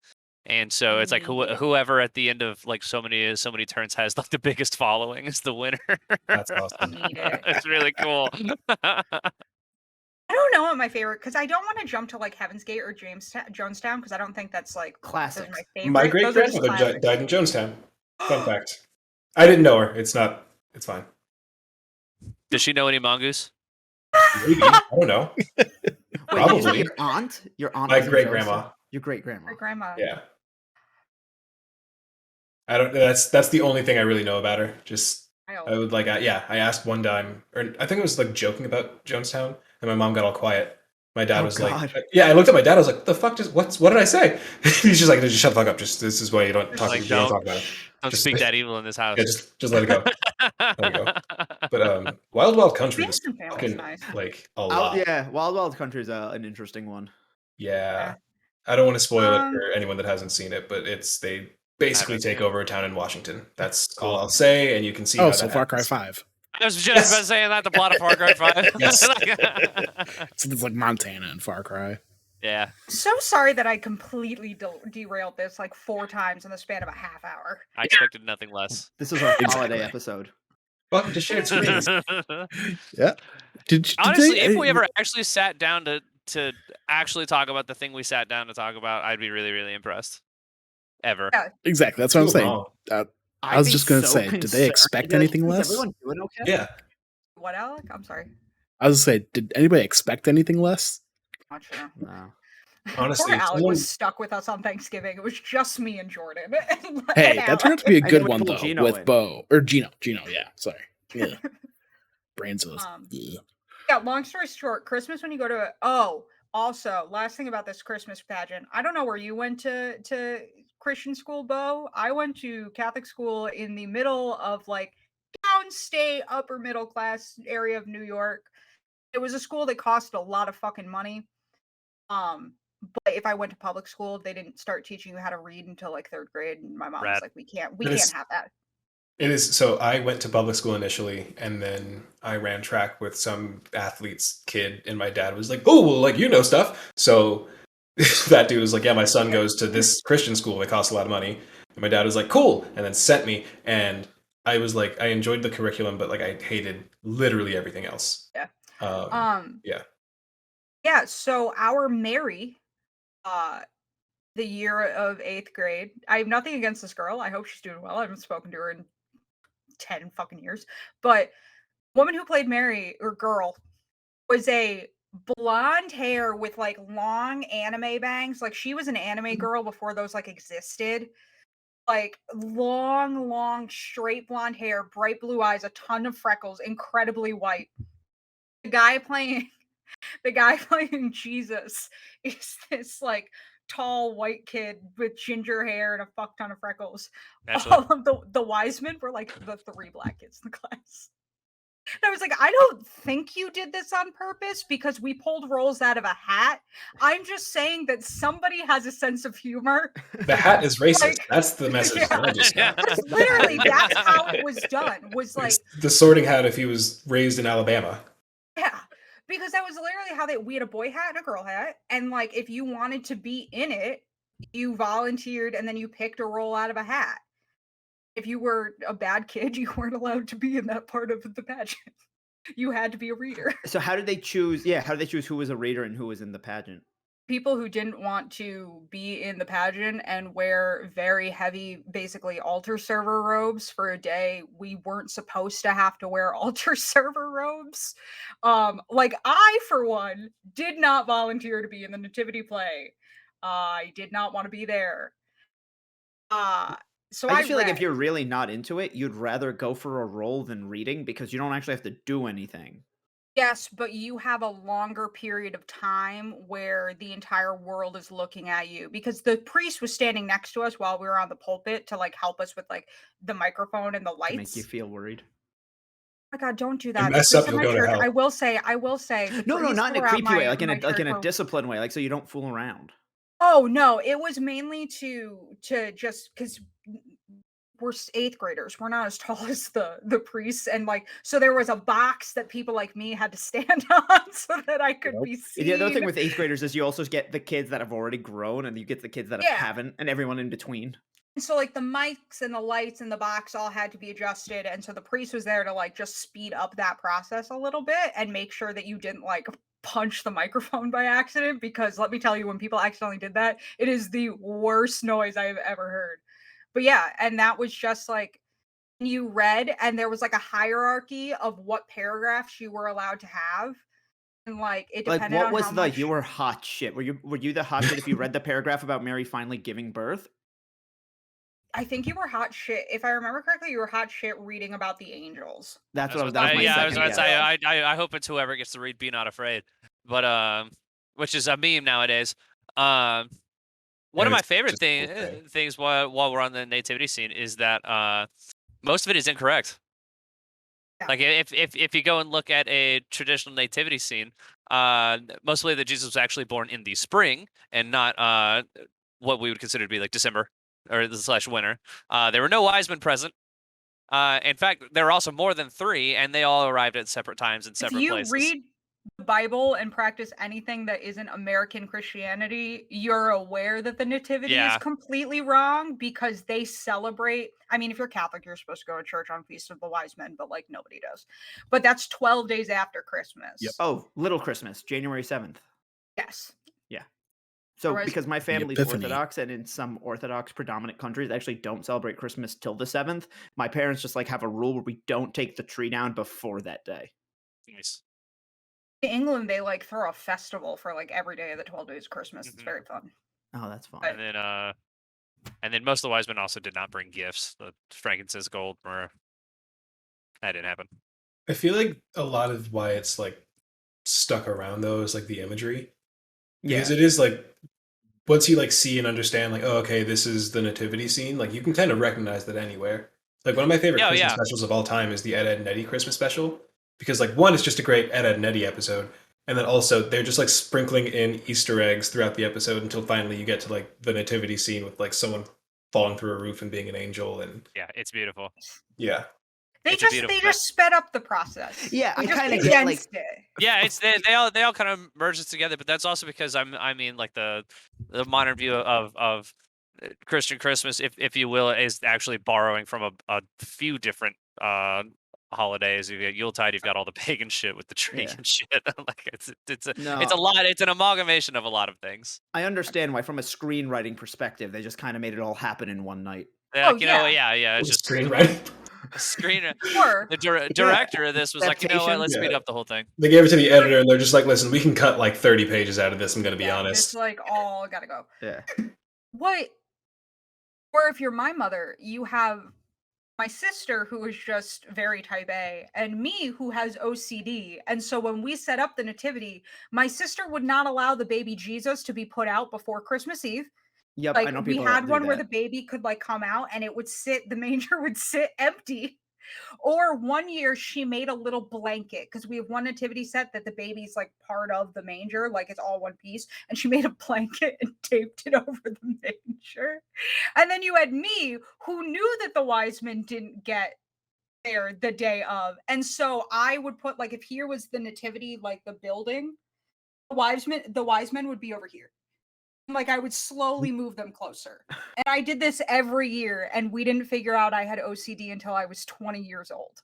And so it's like Neat. whoever at the end of like so many turns has like the biggest following is the winner. That's awesome. Need it. It's really cool. I don't know what my favorite, because I don't want to jump to like Heaven's Gate or Jonestown, because I don't think that's like those are Classics. my favorite. My great Those are just grandmother classics. died in Jonestown. Fun fact. I didn't know her. It's fine. Does she know any mongoose? Maybe. I don't know. Wait, did you say Probably. your aunt? Your aunt My was in great Jonestown? grandma. Your great grandma. My grandma. Yeah. I don't. That's the only thing I really know about her. Just I would like. I asked one time, or I think it was like joking about Jonestown, and my mom got all quiet. My dad Oh, was God. like, "Yeah." I looked at my dad. I was like, "The fuck? What did I say?" He's just like, "Just shut the fuck up. Just this is why you don't talk. Like, You don't talk about it. Don't Just- speak that evil in this house. Yeah, just let it go." Let it go. But Wild Wild Country was Manson family's fucking nice. like a lot. Yeah, Wild Wild Country is an interesting one. Yeah. I don't want to spoil it Um, for anyone that hasn't seen it, but they basically haven't take seen it. over a town in Washington. That's Cool. all I'll say, and you can see. Oh, how so that Far Cry happens. 5. I was just about saying that the plot of Far Cry 5. Yes. So it's like Montana and Far Cry. Yeah. So sorry that I completely derailed this like 4 times in the span of a half hour. I expected nothing less. This is our Exactly. holiday episode. Welcome to Shared Screens. Yeah. Did Honestly, they, if we ever actually sat down to actually talk about the thing we sat down to talk about, I'd be really, really impressed. Ever. Yeah. exactly, that's what I'm Cool, saying. wrong. I was just gonna say, did they expect anything Is less? everyone doing okay? Yeah. What, Alec? I'm sorry. I was gonna say, did anybody expect anything less? Not sure. No. Honestly, Poor Alec someone- was stuck with us on Thanksgiving. It was just me and Jordan. Hey, And that turned out to be a I good know we one pulled though, Gino with in. Bo or Gino. Yeah, sorry. Yeah. Brains of Yeah, long story short, Christmas when you go to also, last thing about this Christmas pageant. I don't know where you went to Christian school, Bo. I went to Catholic school in the middle of like downstate upper middle class area of New York. It was a school that cost a lot of fucking money. But if I went to public school, they didn't start teaching you how to read until like 3rd grade, and my mom was Rad. like, we can't is- have that. It is. So I went to public school initially, and then I ran track with some athlete's kid, and my dad was like, "Oh, well, like you know stuff." So that dude was like, "Yeah, my son goes to this Christian school. It costs a lot of money." And my dad was like, "Cool," and then sent me, and I was like, I enjoyed the curriculum, but like I hated literally everything else. Yeah. Yeah. Yeah, so our Mary, the year of 8th grade. I have nothing against this girl. I hope she's doing well. I haven't spoken to her in 10 fucking years. But woman who played Mary or girl was a blonde hair with like long anime bangs. Like she was an anime girl before those like existed. Like long, straight blonde hair, bright blue eyes, a ton of freckles, incredibly white. The guy playing Jesus is this like tall white kid with ginger hair and a fuck ton of freckles. Naturally. All of the wise men were like the 3 black kids in the class. And I was like, I don't think you did this on purpose because we pulled rolls out of a hat. I'm just saying that somebody has a sense of humor. The hat is racist. Like- That's the message that I just got. Yeah. Literally, that's how it was done. Was like, It's the sorting hat if he was raised in Alabama. yeah, because that was literally how we had a boy hat and a girl hat, and like if you wanted to be in it, you volunteered and then you picked a role out of a hat. If you were a bad kid, you weren't allowed to be in that part of the pageant. You had to be a reader. So how did they choose? Yeah, how did they choose who was a reader and who was in the pageant? People who didn't want to be in the pageant and wear very heavy, basically altar server robes for a day, we weren't supposed to have to wear altar server robes. Like I, for one, did not volunteer to be in the nativity play. I did not want to be there. So I just feel like if read. you're really not into it, you'd rather go for a role than reading because you don't actually have to do anything. Yes, but you have a longer period of time where the entire world is looking at you because the priest was standing next to us while we were on the pulpit to like help us with like the microphone and the To make lights. you feel worried. Oh my God, don't do that. The mess priest up, at you'll my go to church, hell. I will say, the No, priests not in a throughout creepy way, like in my a church were- disciplined way, like so you don't fool around. Oh no, it was mainly to just because we're 8th graders. We're not as tall as the priests, and like so there was a box that people like me had to stand on so that I could be seen. The other thing with 8th graders is you also get the kids that have already grown, and you get the kids that Yeah. haven't, and everyone in between. And so like the mics and the lights and the box all had to be adjusted, and so the priest was there to like just speed up that process a little bit and make sure that you didn't like punch the microphone by accident, because let me tell you, when people accidentally did that, it is the worst noise I have ever heard. But yeah, and that was just like you read, and there was like a hierarchy of what paragraphs you were allowed to have, and like it Like, depended what on was how the much. you were hot shit? Were you the hot shit if you read the paragraph about Mary finally giving birth? I think you were hot shit. If I remember correctly, you were hot shit reading about the angels. That's what I was. That was my I was second about to guess. say. I hope it's whoever gets to read "Be Not Afraid," but which is a meme nowadays. One of my it's favorite just a cool thing. things while we're on the nativity scene is that most of it is incorrect. Yeah. Like if you go and look at a traditional nativity scene, mostly that Jesus was actually born in the spring and not what we would consider to be like December or /winter. There were no wise men present. In fact, there were also more than 3, and they all arrived at separate times in If separate you places. read the Bible and practice anything that isn't American Christianity, you're aware that the nativity is Yeah. completely wrong because they celebrate. I mean, if you're Catholic, you're supposed to go to church on Feast of the Wise Men, but like nobody does. But that's 12 days after Christmas. Yep. Oh, Little Christmas, January 7th. Yes. So Otherwise- because my family's Epiphany. Orthodox, and in some Orthodox predominant countries, they actually don't celebrate Christmas till the 7th. My parents just like have a rule where we don't take the tree down before that day. Nice. In England, they like throw a festival for like every day of the 12 days of Christmas. It's Mhm. very fun. Oh, that's fun. And then most of the wise men also did not bring gifts. The frankincense, gold, myrrh. That didn't happen. I feel like a lot of why it's like stuck around though is like the imagery. Because it is like once you like see and understand like, oh, okay, this is the nativity scene, like you can kind of recognize that anywhere. Like one of my favorite Christmas specials of all time is the Ed, Edd n Eddy Christmas special. Because like one, it's just a great Ed, Edd n Eddy episode. And then also they're just like sprinkling in Easter eggs throughout the episode until finally you get to like the nativity scene with like someone falling through a roof and being an angel. And Yeah, it's beautiful. yeah. They It's a just beautiful they just sped up the process. Yeah, They I just kinda get, like- condensed it. Yeah, it's they all kind of merge it together, but that's also because I mean like the modern view of Christian Christmas, if you will, is actually borrowing from a few different holidays. You got Yuletide, you've got all the pagan shit with the tree Yeah. and shit. Like it's No. a lot. It's an amalgamation of a lot of things. I understand why, from a screenwriting perspective, they just kind of made it all happen in one night. Like, Oh, you know, yeah. it's just screenwriting. a screener. Or The director of this was like, you know what? Adaptation? Let's speed Yeah. up the whole thing. They gave it to the editor and they're just like, listen, we can cut like 30 pages out of this, I'm gonna be it's honest. like all gotta go. Yeah. What? Or if you're my mother, you have my sister who is just very type A, and me who has OCD. And so when we set up the nativity, my sister would not allow the baby Jesus to be put out before Christmas Eve. Yep, I Like know we people that had do one where that. the baby could like come out and it would sit, the manger would sit empty. Or one year she made a little blanket because we have one nativity set that the baby's like part of the manger, like it's all one piece. And she made a blanket and taped it over the manger. And then you had me who knew that the wise men didn't get there the day of. And so I would put like if here was the nativity, like the building, the wise men would be over here. Like I would slowly move them closer. And I did this every year and we didn't figure out I had OCD until I was 20 years old.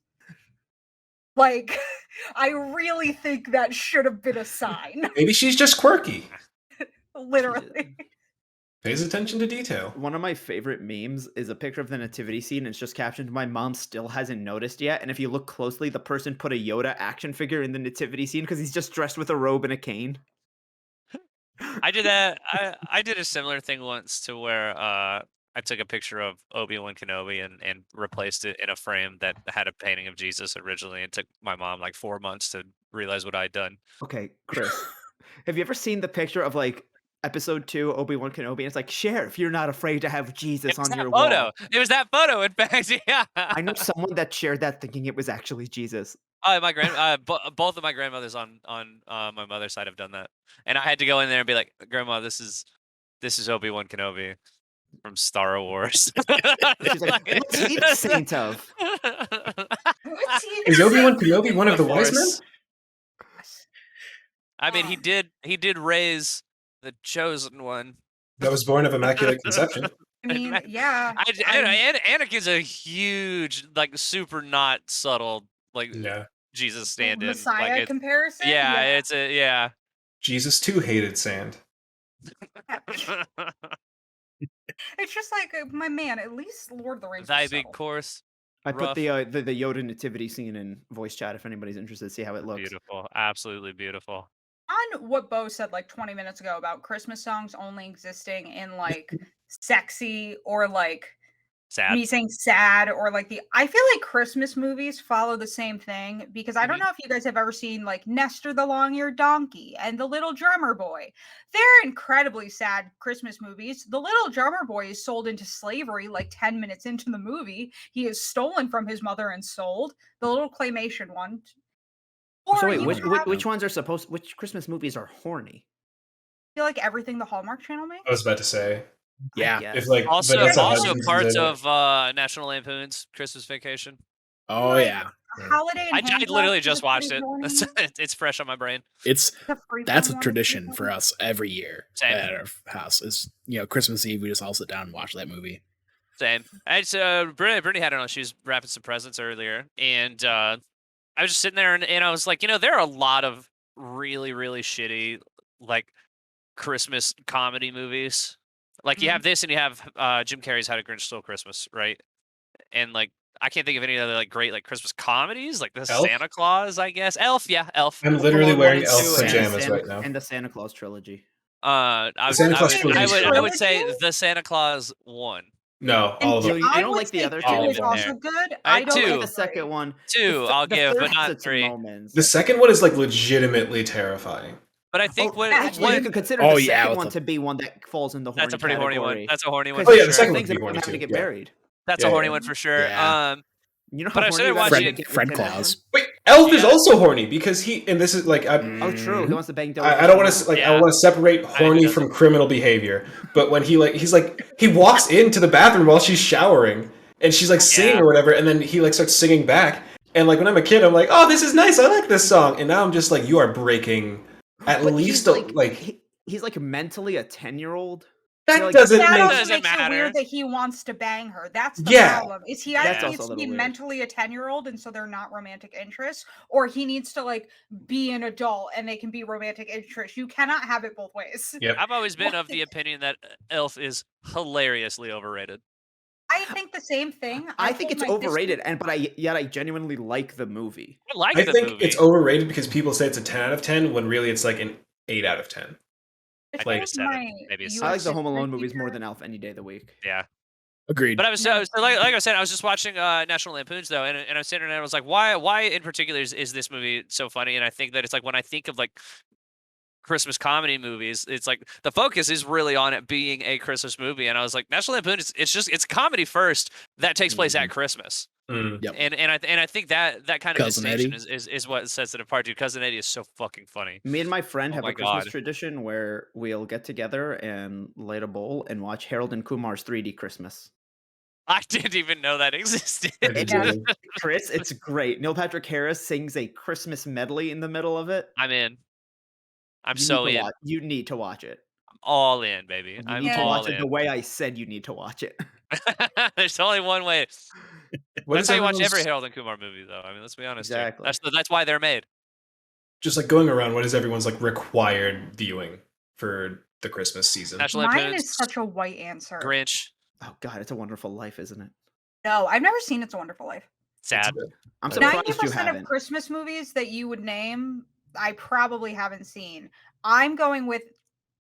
Like I really think that should have been a sign. Maybe she's just quirky. Literally. Pays attention to detail. One of my favorite memes is a picture of the nativity scene, and it's just captioned, "My mom still hasn't noticed yet." And if you look closely, the person put a Yoda action figure in the nativity scene because he's just dressed with a robe and a cane. I did that. I did a similar thing once to where I took a picture of Obi-Wan Kenobi and replaced it in a frame that had a painting of Jesus originally. It took my mom like 4 months to realize what I'd done. Okay, Chris, have you ever seen the picture of like episode 2 Obi-Wan Kenobi? And it's like, share if you're not afraid to have Jesus It was on that your photo. wall. It was that photo, in fact. Yeah. I know someone that shared that thinking it was actually Jesus. Oh, my both of my grandmothers on my mother's side have done that, and I had to go in there and be like, "Grandma, this is Obi-Wan Kenobi from Star Wars." She's like, "What's he the saint of?" Is Obi-Wan Kenobi one of the wise men? Force. I mean, he did raise the chosen one. That was born of immaculate conception. I mean, yeah. I don't know. Anakin's a huge, like, super not subtle, like Yeah. Jesus stand-in. Messiah like, comparison. yeah, it's a yeah. Jesus too hated sand. It's just like my man. At least Lord of the Rings. Thy was big subtle. course. I Rough. put the Yoda nativity scene in voice chat if anybody's interested to see how it looks. Beautiful, absolutely beautiful. On what Bo said like 20 minutes ago about Christmas songs only existing in like sexy or like Sad. me saying sad or like I feel like Christmas movies follow the same thing because I don't know if you guys have ever seen like Nestor the Long-Eared Donkey and The Little Drummer Boy. They're incredibly sad Christmas movies. The Little Drummer Boy is sold into slavery like 10 minutes into the movie. He is stolen from his mother and sold. The little claymation one. Or So wait, you have- which ones are which Christmas movies are horny? I feel like everything the Hallmark Channel makes. I was about to say. Yeah. If like Also, Vanessa also Hudgens is parts in it. of National Lampoon's Christmas Vacation. Oh Like, yeah. Holiday in I Handcuffs literally is just watched it. pretty horny. It's fresh on my brain. It's The Freakum that's a one is tradition pretty for horny. us every year Same. at our house. Is Christmas Eve we just all sit down and watch that movie. Same. It's Brittany had it on. She was wrapping some presents earlier, and I was just sitting there, and I was like, there are a lot of really, really shitty like Christmas comedy movies. Like you have this, and you have Jim Carrey's How to Grinch Stole Christmas, right? And like I can't think of any other like great like Christmas comedies, like the Elf? Santa Claus, I guess. Elf, yeah, Elf. I'm literally Home Alone wearing 1 and elf 2 and the pajamas Santa- right now. And the Santa Claus trilogy. I The Santa Claus would trilogy. I would say Trilogy? the Santa Claus one. No, And all of You, them. you I don't would like the say other two All two? of is it also there. good. I I don't two. like like the second one. Two, I'll The give, third but has not its three. moments. The second one is like legitimately terrifying. But I think Actually, what you could consider Oh, the yeah, second with one the- to be one that falls in the horny that's a pretty horny one. category. That's a horny one. Because For yeah, the sure. second things would be about horny having to too, get yeah. married. That's Yeah, a horny yeah. one for sure. Yeah. You know But how I horny started you gotta watching- be to get with Fred Tim Claus. Allen? Wait, Elf is Yeah. also horny because and this is like Oh, true. He wants to bang. I don't want to like I Yeah. want to separate horny doesn't. from criminal behavior. But when he walks into the bathroom while she's showering and she's like singing Yeah. or whatever, and then he like starts singing back. And like when I'm a kid, I'm like, oh, this is nice. I like this song. And now I'm just like, you are breaking at But least he's like mentally a 10-year-old. that You're like, doesn't That make also doesn't makes matter. it weird that he wants to bang her. That's the Yeah. problem. Is he That's either also needs a to be little weird. mentally a 10-year-old and so they're not romantic interests, or he needs to like be an adult and they can be romantic interests. You cannot have it both ways. Yep. I've always been of the opinion that Elf is hilariously overrated. I think the same thing. I think told it's my sister- overrated, but I genuinely like the movie. I like I the think movie. it's overrated because people say it's a 10 out of 10 when really it's like an 8 out of 10. I Like, told a 7, my maybe a US I like the Home history Alone movies more teacher- than Elf any day of the week. Yeah. Agreed. But I was like I said, I was just watching National Lampoons though, and I was sitting there and I was like, why in particular is this movie so funny? And I think that it's like when I think of like Christmas comedy movies, it's like the focus is really on it being a Christmas movie. And I was like, National Lampoon, it's comedy first that takes place at Christmas. Mm. Yep. And I think that kind of Cousin distinction Eddie. is what sets it apart. Dude, Cousin Eddie is so fucking funny. Me and my friend Oh have my a Christmas God. tradition where we'll get together and light a bowl and watch Harold and Kumar's 3D Christmas. I didn't even know that existed. I did Yeah. too. Chris, it's great. Neil Patrick Harris sings a Christmas medley in the middle of it. I'm in. I'm You so need to in. watch- You need to watch it. I'm all in, baby. You I'm need to all watch it the in. way I said you need to watch it. There's only one way. What That's is how you watch everyone's- every Harold and Kumar movie, though. I mean, let's be honest. Here. Exactly. That's why they're made. Just like going around, what is everyone's like required viewing for the Christmas season? National Mine Lampoon's, is such a white answer. Grinch, Oh God, It's a Wonderful Life, isn't it? No, I've never seen It's a Wonderful Life. sad. I'm But- surprised you 90% haven't. of Christmas movies that you would name, I probably haven't seen. I'm going with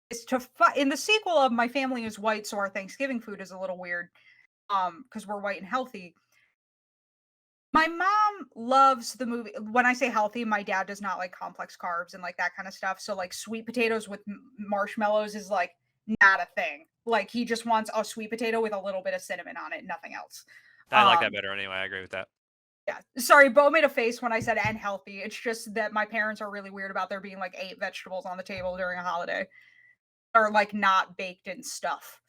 is to in the sequel of My Family is White, so our Thanksgiving food is a little weird, because we're white and healthy. My mom loves the movie. When I say healthy, my dad does not like complex carbs and like that kind of stuff. So like sweet potatoes with marshmallows is like not a thing. Like he just wants a sweet potato with a little bit of cinnamon on it, nothing else. I like that Um, better anyway. I agree with that. Yeah. Sorry, Bo made a face when I said and healthy. It's just that my parents are really weird about there being like 8 vegetables on the table during a holiday. Or like not baked in stuff.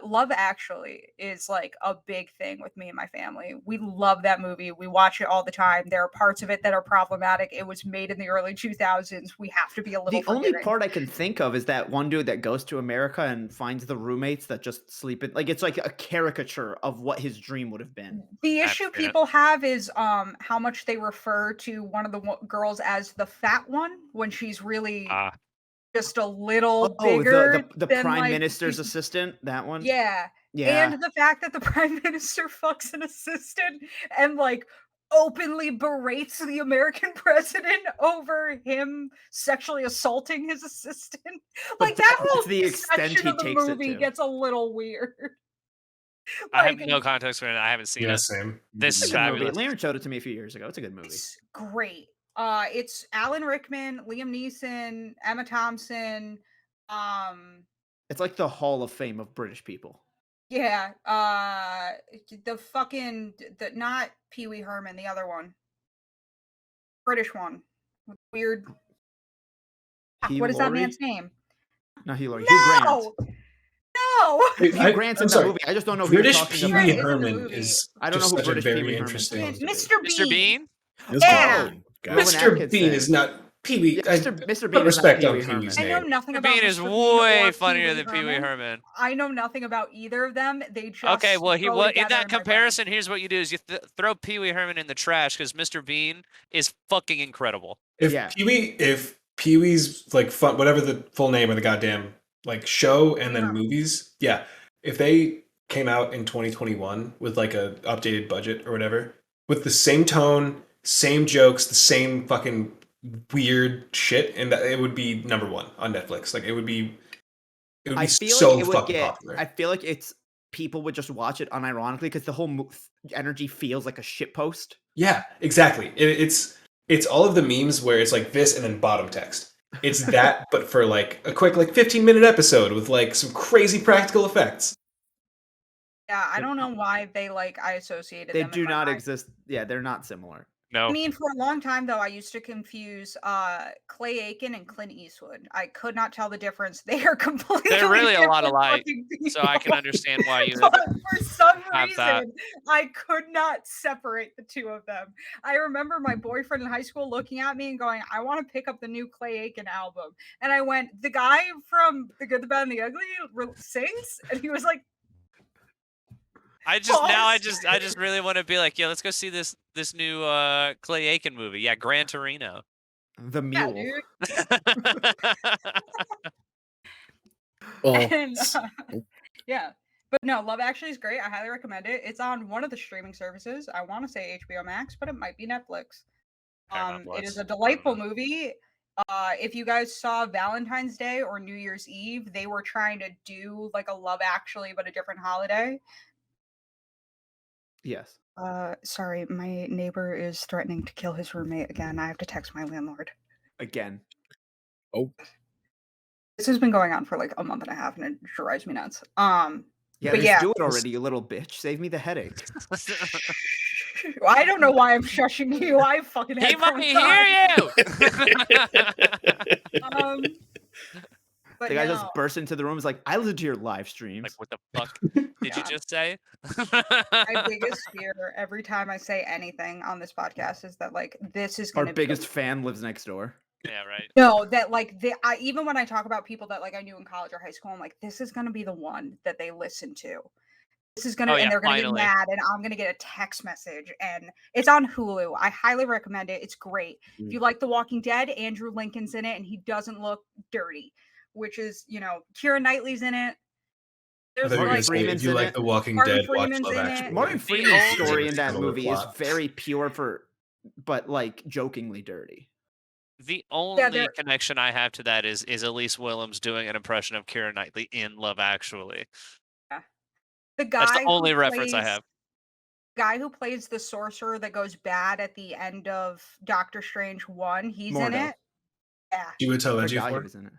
Love Actually is like a big thing with me and my family. We love that movie. We watch it all the time. There are parts of it that are problematic. It was made in the early 2000s. We have to be a little The only forgiving. part I can think of is that one dude that goes to America and finds the roommates that just sleep in. Like it's like a caricature of what his dream would have been. The I've issue seen it. people have is how much they refer to one of the girls as the fat one when she's really just a little bigger. the than, prime like, minister's she's- assistant. That one. Yeah. Yeah. And the fact that the prime minister fucks an assistant and like openly berates the American president over him sexually assaulting his assistant. Like that that's whole the extent section he of the takes it movie to. gets a little weird. I have Like, no context for it. I haven't seen Yeah, it. same. This It's is a good movie. fabulous. Laren showed it to me a few years ago. It's a good movie. It's great. It's Alan Rickman, Liam Neeson, Emma Thompson. It's like the Hall of Fame of British people. Yeah. The fucking not Pee Wee Herman, the other one, British one, with weird. Hugh What is that Laurie? man's name? No, Hugh Laurie. Hugh Grant. No, know. Hugh Grant's in I'm the sorry. movie. I just don't know who you're British talking Pee about. Wee Is in the Herman movie. is I don't know just who such British a very Pee Wee Herman is interesting. supposed to be. Mr. Mr. Bean. Mr. Yeah. Bean. Rowan Gotcha. Atkinson. Mr. Bean is not Pee Wee. Yeah, Mr. Bean Put is not respect Pee on Wee Pee Herman. Wee's I know name. nothing Mr. about Bean is Mr. Bean way or funnier Pee-wee than Pee Wee Herman. I know nothing about either of them. They just Okay, well, go in together that in my brain. comparison, here's what you do: is you throw Pee Wee Herman in the trash because Mr. Bean is fucking incredible. If Pee Wee's like fun, whatever the full name of the goddamn like show and then Yeah. movies, yeah, if they came out in 2021 with like a updated budget or whatever, with the same tone, same jokes, the same fucking weird shit, and it would be number one on Netflix. Like it would be I feel so like it would fucking get. popular. I feel like people would just watch it unironically because the whole energy feels like a shitpost. Yeah, exactly. It's all of the memes where it's like this and then bottom text. It's that, but for like a quick like 15-minute episode with like some crazy practical effects. Yeah, I don't know why I associated They them. do in my not mind. exist. Yeah, they're not similar. No. I mean, for a long time though, I used to confuse Clay Aiken and Clint Eastwood. I could not tell the difference. They are completely They're really a lot different alike, fucking so I can people. understand why you But for some have that. reason, I could not separate the two of them. I remember my boyfriend in high school looking at me and going, "I want to pick up the new Clay Aiken album." And I went, "The guy from The Good, the Bad, and the Ugly sings?" And he was like, I just really want to be like, yeah, let's go see this new Clay Aiken movie. Yeah, Gran Torino. The "Yeah, mule. dude." Well, And, yeah. But no, Love Actually is great. I highly recommend it. It's on one of the streaming services. I want to say HBO Max, but it might be Netflix. Paramount It is Plus. a delightful movie. If you guys saw Valentine's Day or New Year's Eve, they were trying to do like a Love Actually, but a different holiday. Yes. Sorry, my neighbor is threatening to kill his roommate again. I have to text my landlord. Again. oh, This has been going on for like a month and a half, and it drives me nuts. Yeah, But just yeah. do it already, you little bitch. Save me the headache. I don't know why I'm shushing you. I fucking He headphones might on. hear you. But The guy no. just bursts into the room. Is like, I listen to your live streams. Like, what the fuck did you God. just say? My biggest fear every time I say anything on this podcast is that like this is Our gonna be biggest fan lives next door. Yeah, right. no, that like even when I talk about people that like I knew in college or high school, I'm like, this is gonna be the one that they listen to. This is gonna Oh, yeah, and they're gonna finally. get mad, and I'm gonna get a text message, and it's on Hulu. I highly recommend it. It's great. If you like The Walking Dead, Andrew Lincoln's in it, and he doesn't look dirty, which is Keira Knightley's in it. There's I thought you were gonna like say, Freeman's if you in like it. The Walking Martin Dead, watch Freeman's Love in it. Actually. Martin The Freeman's only story in that similar movie is plot. very pure but like jokingly dirty. The only they're- connection I have to that is Elise Willems doing an impression of Keira Knightley in Love Actually. the guy That's the who only reference I plays- have. Guy who plays the sorcerer that goes bad at the end of Doctor Strange 1, he's in Mordo. it. Yeah. Chiwetel I forgot he Ejiofor. was in it.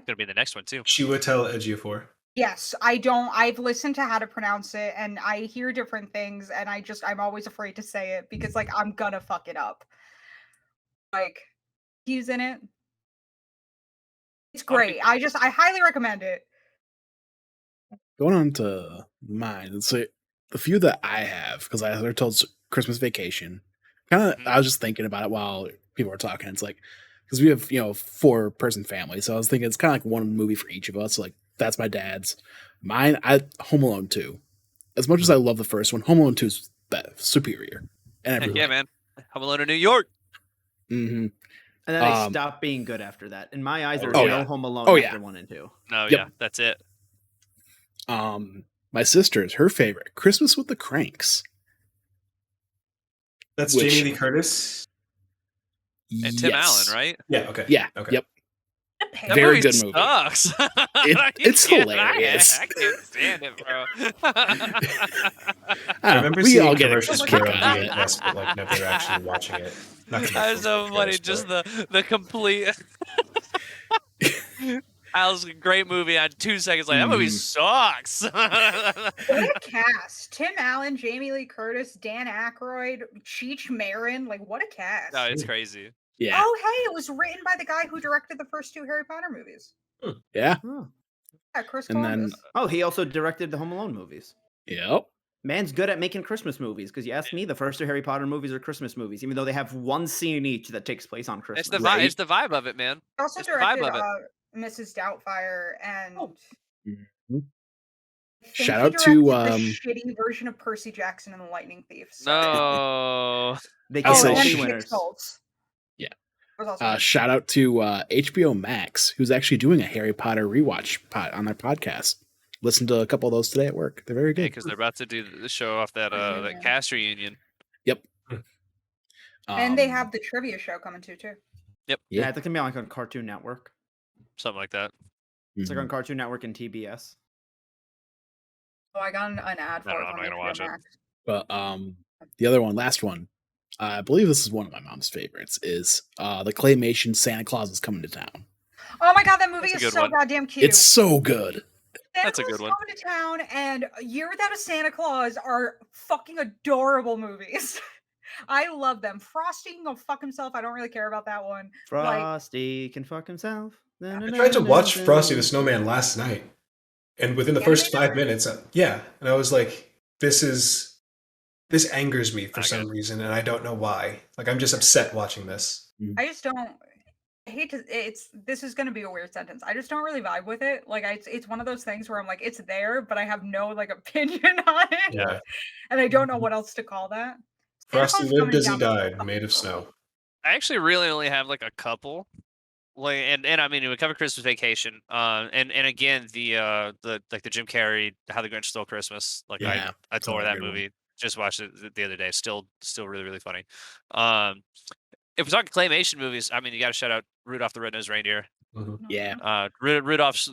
Gonna be the next one too. Chiwetel Ejiofor. Yes, I've listened to how to pronounce it, and I hear different things, and I'm always afraid to say it because like I'm gonna fuck it up. Like he's in it. It's great. I highly recommend it. going on to mine. So the few that I have, because I told Christmas Vacation. Kind of, I was just thinking about it while people were talking. It's like because we have 4-person family, so I was thinking it's kind of like one movie for each of us. Like that's my dad's. Mine, Home Alone 2. As much as I love the first one, Home Alone 2 is superior. And Heck yeah, man. Home Alone in New York. Mm-hmm. And then they stopped being good after that. In my eyes, there was Oh, no yeah. Home Alone Oh, after yeah. 1 and 2. No, Yep. yeah, that's it. My sister's her favorite, Christmas with the Cranks. That's Which- Jamie Lee Curtis. And Tim Yes. Allen, right? Yeah. Okay. Yeah. Okay. Yep. That Very movie good movie. sucks. It's hilarious. I can't stand it, bro. I remember we seeing all get a commercials kick for it out on of it. VHS, but like never actually watching it. Not That's so funny. Just the complete. Al's a great movie. On 2 seconds later, that movie sucks. What a cast. Tim Allen, Jamie Lee Curtis, Dan Aykroyd, Cheech Marin. Like, what a cast. No, it's crazy. Yeah. Oh, hey, it was written by the guy who directed the first 2 Harry Potter movies. Yeah. Oh. Yeah, Chris And then- Columbus. Oh, he also directed the Home Alone movies. Yep. Man's good at making Christmas movies, because you ask me, the first two Harry Potter movies are Christmas movies, even though they have one scene each that takes place on Christmas. It's the vibe. Right. It's the vibe of it, man. He also It's the vibe directed of it. Mrs. Doubtfire and Mhm. I think Shout he out to, directed the shitty version of Percy Jackson and the Lightning Thief. So. No. They I'll can't say all and be sh- winners. Pixels. Yeah. Was also Shout out to HBO Max, who's actually doing a Harry Potter rewatch on their podcast. Listened to a couple of those today at work. They're very good. Because they're about to do the show off that Reunion. that cast reunion. Yep. and they have the trivia show coming too. Yeah, Yeah. it's gonna be like on Cartoon Network. Something like that. It's like Mhm. on Cartoon Network and TBS. Oh, I got an ad for I it. don't know, I'm from not gonna HBO watch it. Max. But the other one, last one, I believe this is one of my mom's favorites, is the claymation Santa Claus is Coming to Town. Oh my god, that movie That's a is good so one. goddamn cute. It's so good. Santa That's a Claus good is one. Coming to Town and Year Without a Santa Claus are fucking adorable movies. I love them. Frosty can go fuck himself. I don't really care about that one. Frosty can fuck himself. I tried to watch Frosty the Snowman last night, and within the first Animated 5 minutes, and I was like, this angers me for Not some good. reason, and I don't know why. Like, I'm just upset watching this. I just don't. I hate to. This is going to be a weird sentence. I just don't really vibe with it. Like, it's one of those things where I'm like, it's there, but I have no like opinion on it, Yeah. and I don't know what else to call that. Santa Frosty Claus lived Coming as he Down is died, fucking made of adorable. snow. I actually really only have like a couple. Like and I mean we covered Christmas Vacation. And again the Jim Carrey How the Grinch Stole Christmas. Like Yeah, I that's adore another that good one. movie. Just watched it the other day. Still really, really funny. If we're talking claymation movies, I mean you gotta shout out Rudolph the Red-Nosed Reindeer. Yeah. Rudolph's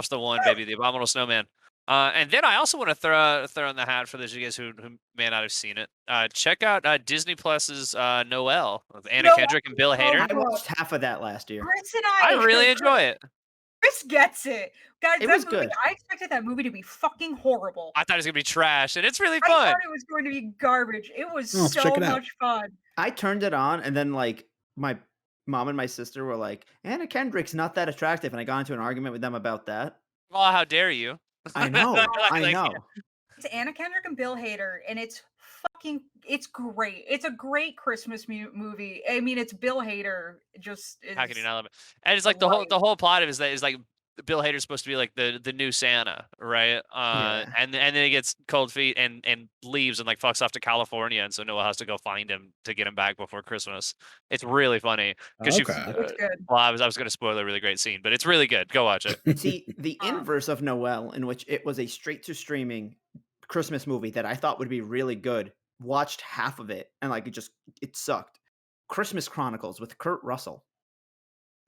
the one, baby, the Abominable Snowman. And then I also want to throw in the hat for those of you guys who may not have seen it. Check out Disney Plus's Noel with Anna Noel Kendrick and Bill is so Hader. I watched half of that last year. Chris and I really enjoy it. Chris gets it, guys. It That was movie, good. I expected that movie to be fucking horrible. I thought it was gonna be trash, and it's really I fun. thought it was going to be garbage. It was Oh, let's so check it out. much fun. I turned it on, and then like my mom and my sister were like, Anna Kendrick's not that attractive, and I got into an argument with them about that. Oh, how dare you? I know, I Like, know. It's Anna Kendrick and Bill Hader, and it's great. It's a great Christmas movie. I mean, it's Bill Hader. Just How can you is- not love it? And it's like the Right. whole plot of it is like Bill Hader's supposed to be like the new Santa, right? Yeah. And then he gets cold feet and leaves and like fucks off to California, and so Noah has to go find him to get him back before Christmas. It's really funny because Okay. It's good. well, I was going to spoil a really great scene, but it's really good. Go watch it. See, the Uh. inverse of Noel, in which it was a straight to streaming Christmas movie that I thought would be really good, watched half of it and like it sucked. Christmas Chronicles with Kurt Russell.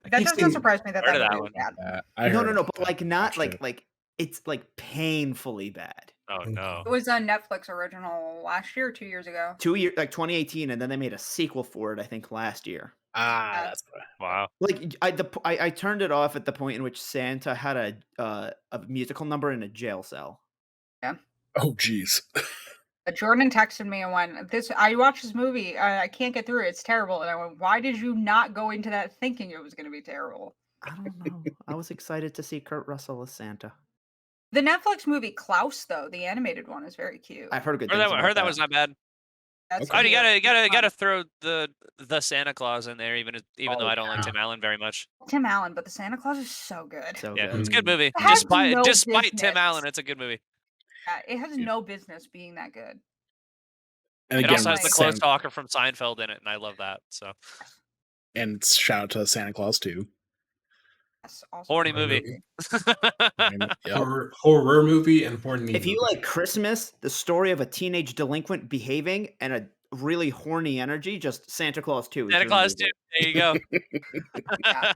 That doesn't surprise me that Heard of that that movie was bad. I No, heard no, of but like not watched it. like it's like painfully bad. Oh no. It was a Netflix original last year, 2 years ago. 2 years, like 2018, and then they made a sequel for it, I think, last year. That's what Wow. Like I turned it off at the point in which Santa had a musical number in a jail cell. oh geez. Jordan texted me and went, I watched this movie. I can't get through it. It's terrible. And I went, why did you not go into that thinking it was going to be terrible? I don't know. I was excited to see Kurt Russell as Santa. The Netflix movie Klaus, though, the animated one, is very cute. I've heard good Heard things. that about was not bad. That's Oh, you cute. gotta throw the Santa Claus in there, even though I don't like Tim Allen very much. Tim Allen, but the Santa Claus is so good. So Yeah, good. it's a good movie. It has no Despite Tim business. Allen, it's a good movie. Yeah, it has no business being that good. And It again, also has the Right. close talker from Seinfeld in it, and I love that. So and shout out to Santa Claus too. That's also horny a great movie. Yep. Horror movie and horny If you movie. like Christmas, the story of a teenage delinquent behaving and a really horny energy, just Santa Claus 2. is Santa your Claus movie. 2. There you go. Yeah.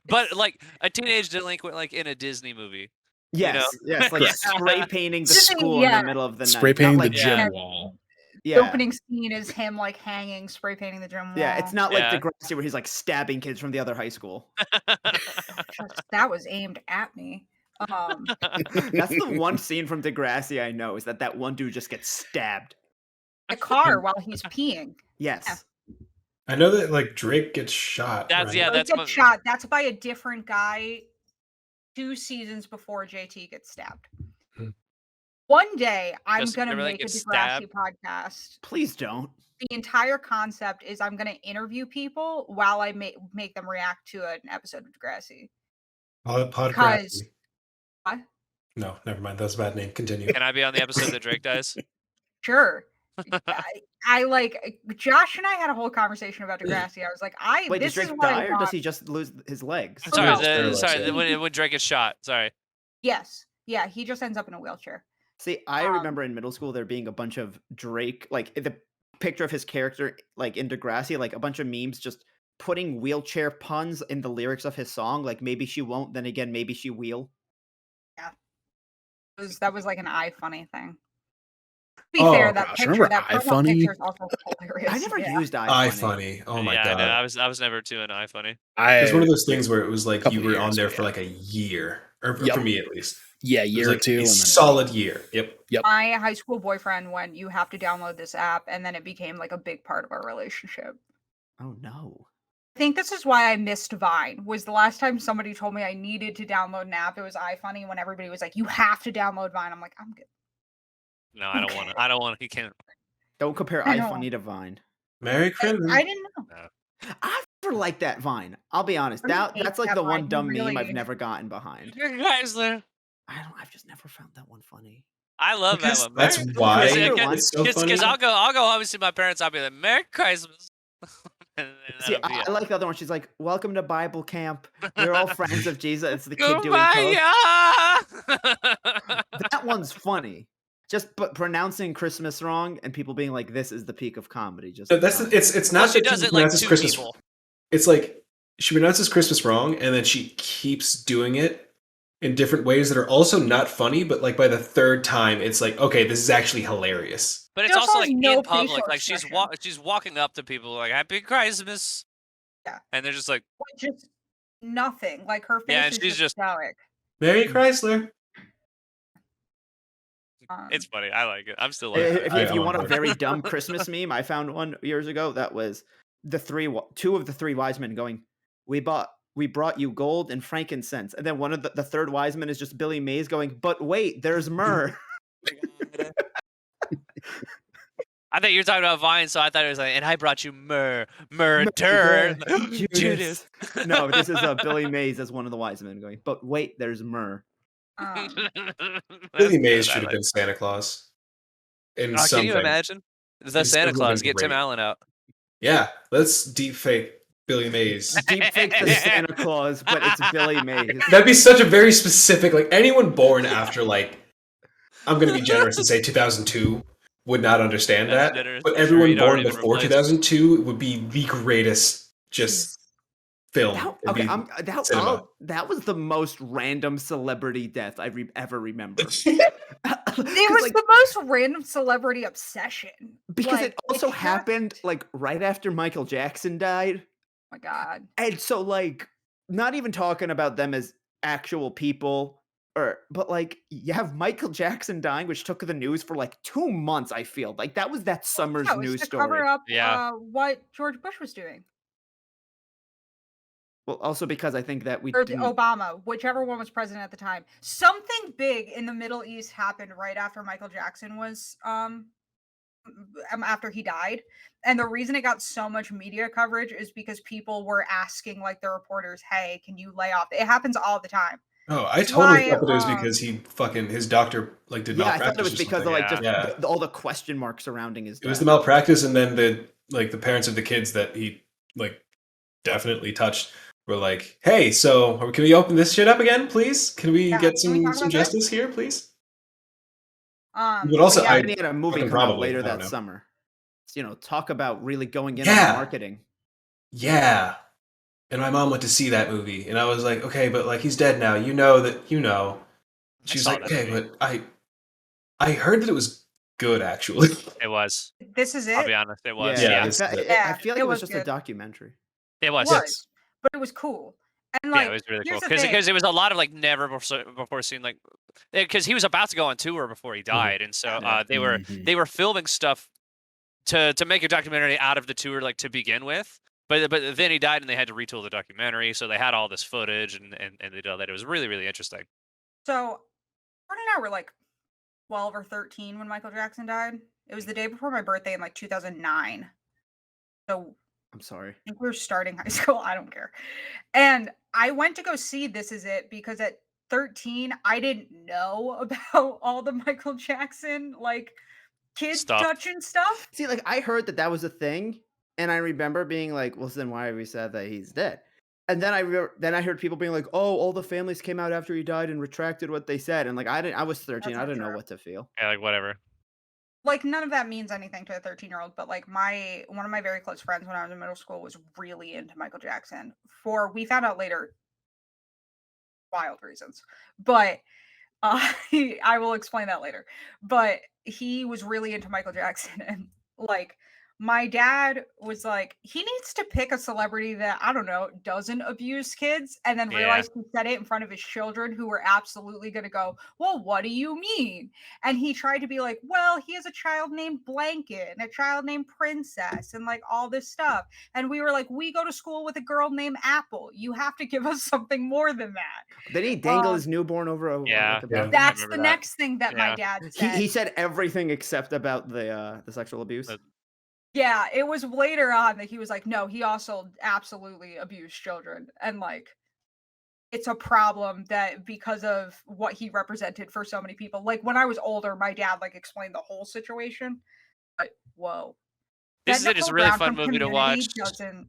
But like a teenage delinquent, like in a Disney movie. Yes, yes, like Correct. spray painting the Disney, school in yeah. the middle of the Spray night. painting Not the like, gym Yeah. wall. Yeah, The opening scene is him like hanging, spray painting the gym wall. yeah, it's not like Yeah. Degrassi where he's like stabbing kids from the other high school. That was aimed at me. That's the one scene from Degrassi I know, is that one dude just gets stabbed. The car while he's peeing. Yes. I know that like Drake gets shot. That's right? yeah, He that's gets what, shot. That's by a different guy. 2 seasons before JT gets stabbed. Hmm. One day, I'm Justin going to Timberlake make a gets Degrassi stabbed? podcast. Please don't. The entire concept is I'm going to interview people while I make them react to an episode of Degrassi. Because what? No, never mind. That was a bad name. Continue. Can I be on the episode that Drake dies? Sure. I like Josh and I had a whole conversation about Degrassi. I was like, Wait, this does is Drake what I die or want. does he just lose his legs? Oh, no. Sorry, when Drake gets shot. Sorry. Yes. Yeah, he just ends up in a wheelchair. See, I remember in middle school there being a bunch of Drake, like the picture of his character, like in Degrassi, like a bunch of memes just putting wheelchair puns in the lyrics of his song. Like maybe she won't, then again, maybe she will. Yeah. That was like an iFunny thing. To be fair, that picture is also hilarious. I never used iFunny. Oh my god! I was never too into iFunny. It was one of those things where it was like you were on there years, for like a year, or for me at least. Yeah, year or two. A solid year. Yep. My high school boyfriend went, "You have to download this app," and then it became like a big part of our relationship. Oh no. I think this is why I missed Vine. Was the last time somebody told me I needed to download an app, it was iFunny when everybody was like, "You have to download Vine." I'm like, I'm good. No, I don't want to. I don't want to. You can't. Don't compare iFunny to Vine. Merry Christmas. I didn't know. No. I never liked that Vine. I'll be honest. That's like the one dumb meme I've never gotten behind. I've just never found that one funny. I love that one. That's why it's so funny. Because I'll go home and see my parents. I'll be like, "Merry Christmas." See, I like the other one. She's like, "Welcome to Bible camp. We're all friends of Jesus." It's the kid doing coke. That one's funny. But pronouncing Christmas wrong and people being like, "This is the peak of comedy." Just it's not that she does it like two Christmas. people. It's like she pronounces Christmas wrong, and then she keeps doing it in different ways that are also not funny. But like by the third time, it's like, okay, this is actually hilarious. But it's also like in public, like she's walking up to people like "Happy Christmas," and they're just like, just nothing. Like her face and is she's just stoic. Merry Chrysler. It's funny. I like it. I'm still like it. If you want a very dumb Christmas meme, I found one years ago that was two of the three wise men going, we brought you gold and frankincense. And then one of the third wise man is just Billy Mays going, but wait, there's myrrh. I thought you were talking about Vine, so I thought it was like, and I brought you myrrh, Judas. No, this is Billy Mays as one of the wise men going, but wait, there's myrrh. Billy Mays should have been Santa Claus. Can you imagine? The Santa Claus, get Tim Allen out. Yeah, let's deep fake Billy Mays. Deep fake the Santa Claus, but it's Billy Mays. That'd be such a very specific, like anyone born after like, I'm going to be generous and say 2002 would not understand that. But everyone born before 2002 would be the greatest film. That was the most random celebrity death I ever remember. It was the most random celebrity obsession. Because it also happened like right after Michael Jackson died. Oh my god. And so like not even talking about them as actual people but like you have Michael Jackson dying, which took the news for like 2 months, I feel. Like that was that summer's news story. Cover up what George Bush was doing. Well, also because I think that Obama, whichever one was president at the time, something big in the Middle East happened right after Michael Jackson was after he died, and the reason it got so much media coverage is because people were asking like the reporters, "Hey, can you lay off?" It happens all the time. Oh, I totally thought it was because his doctor like did malpractice. I thought it was because of like all the question marks surrounding his death. It was the malpractice, and then the parents of the kids that he like definitely touched were like, "Hey, so can we open this shit up again, please? Can we get some justice here, please?" But also, I had a movie come out later that summer. Talk about really going in on marketing. Yeah. And my mom went to see that movie, and I was like, "Okay, but like he's dead now. You know that. She's like, "Okay, but I heard that it was good, actually." It was. This is it. I'll be honest, it was. Yeah. I feel like it was just a documentary. It was. But it was cool. And like, it was really cool because it was a lot of like never before seen like because he was about to go on tour before he died, and so they were filming stuff to make a documentary out of the tour like to begin with. But then he died, and they had to retool the documentary, so they had all this footage, and they did all that. It was really, really interesting. So, Jordan and I were like 12 or 13 when Michael Jackson died. It was the day before my birthday in like 2009. So I'm sorry. I think we were starting high school. I don't care. And I went to go see This Is It because at 13, I didn't know about all the Michael Jackson, like, kids Stuff. touching stuff. See, like I heard that was a thing, and I remember being like, "Well, then why have we said that he's dead?" And then I heard people being like, "Oh, all the families came out after he died and retracted what they said." And like I was 13, I not didn't know true. what to feel. Yeah, like whatever. Like, none of that means anything to a 13-year-old, but like one of my very close friends when I was in middle school was really into Michael Jackson we found out later, wild reasons. But I will explain that later. But he was really into Michael Jackson, and like my dad was like, he needs to pick a celebrity that, I don't know, doesn't abuse kids, and then Yeah. realized he said it in front of his children who were absolutely going to go, well, what do you mean? And he tried to be like, well, he has a child named Blanket and a child named Princess and like all this stuff. And we were like, we go to school with a girl named Apple. You have to give us something more than that. Then he dangled his newborn over a Yeah. like, a That's remember the that. next thing that my dad said. he said everything except about the sexual abuse. Yeah, it was later on that he was like, no, he also absolutely abused children. And like, it's a problem that because of what he represented for so many people. Like when I was older, my dad like explained the whole situation. But whoa. This That is a Nicole really Brown fun from movie to Community watch. doesn't.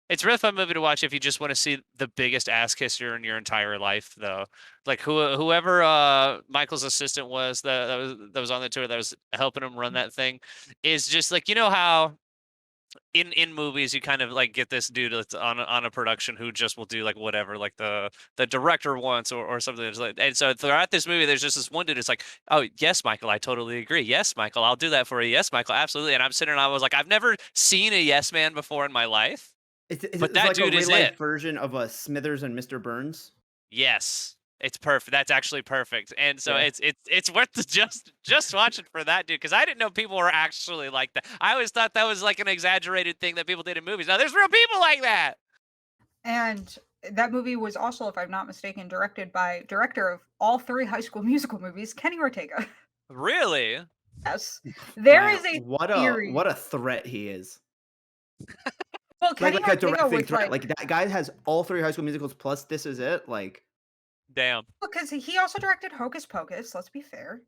It's a really fun movie to watch if you just want to see the biggest ass kisser in your entire life, though. Like whoever Michael's assistant was that was on the tour that was helping him run that thing is just like, you know how in movies you kind of like get this dude that's on a production who just will do like whatever like the director wants or something. It's like, and so throughout this movie there's just this one dude. It's like, oh yes, Michael, I totally agree. Yes, Michael, I'll do that for you. Yes, Michael, absolutely. And I'm sitting and I was like, I've never seen a yes man before in my life. But that like dude a is real life it. version of a Smithers and Mr. Burns. Yes, it's perfect. That's actually perfect. And so Yeah. it's worth just watching for that dude, because I didn't know people were actually like that. I always thought that was like an exaggerated thing that people did in movies. Now there's real people like that. And that movie was also, if I'm not mistaken, directed by director of all 3 High School Musical movies, Kenny Ortega. Really? Yes. There Man, is a what theory. a threat he is. Well, Kenny Like a Ortega directing was threat. like, Like that guy has all 3 High School Musicals plus This Is It. Like Damn. because he also directed Hocus Pocus, let's be fair.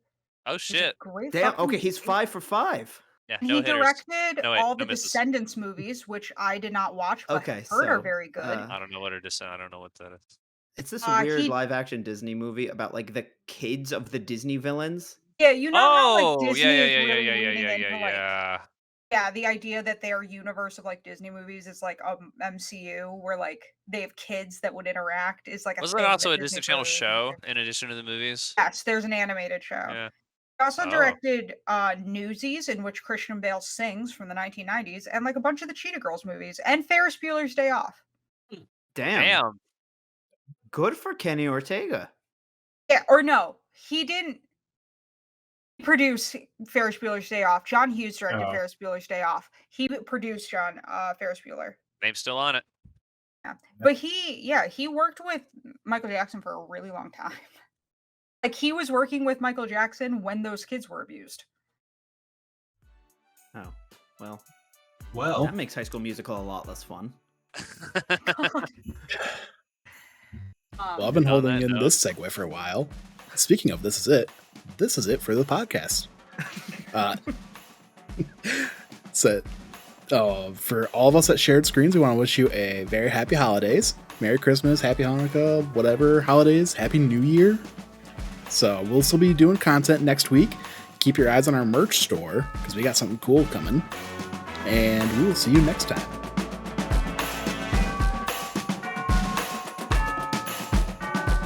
Oh It's a shit. great damn. fucking Okay, he's movie. 5 for 5. Yeah. And No he hitters. directed No, wait, all no the misses. Descendants movies, which I did not watch, but Okay, heard are so, very good. I don't know what it is. I don't know what that is. It's this Uh, weird he- live action Disney movie about like the kids of the Disney villains. Yeah, you know how like Oh, Disney yeah, is yeah, really yeah, leaning yeah, into like yeah. the idea that their universe of like Disney movies is like MCU, where like they have kids that would interact is like a Wasn't thing it that also a Disney Disney Channel really leans show into. in addition to the movies? Yes, there's an animated show. Yeah. He also Oh. directed Newsies, in which Christian Bale sings from the 1990s, and like a bunch of the Cheetah Girls movies, and Ferris Bueller's Day Off. Damn. Good for Kenny Ortega. Yeah, or no, he didn't produce Ferris Bueller's Day Off. John Hughes directed Oh. Ferris Bueller's Day Off. He produced Ferris Bueller. Name's still on it. Yeah. But he worked with Michael Jackson for a really long time. Like he was working with Michael Jackson when those kids were abused. Oh, well, Well, that makes High School Musical a lot less fun. Well, I've been On holding that in note. this segue for a while. Speaking of This Is It. This is it for the podcast. So, for all of us at Shared Screens, we want to wish you a very happy holidays. Merry Christmas, Happy Hanukkah, whatever holidays, Happy New Year. So we'll still be doing content next week. Keep your eyes on our merch store because we got something cool coming. And we will see you next time.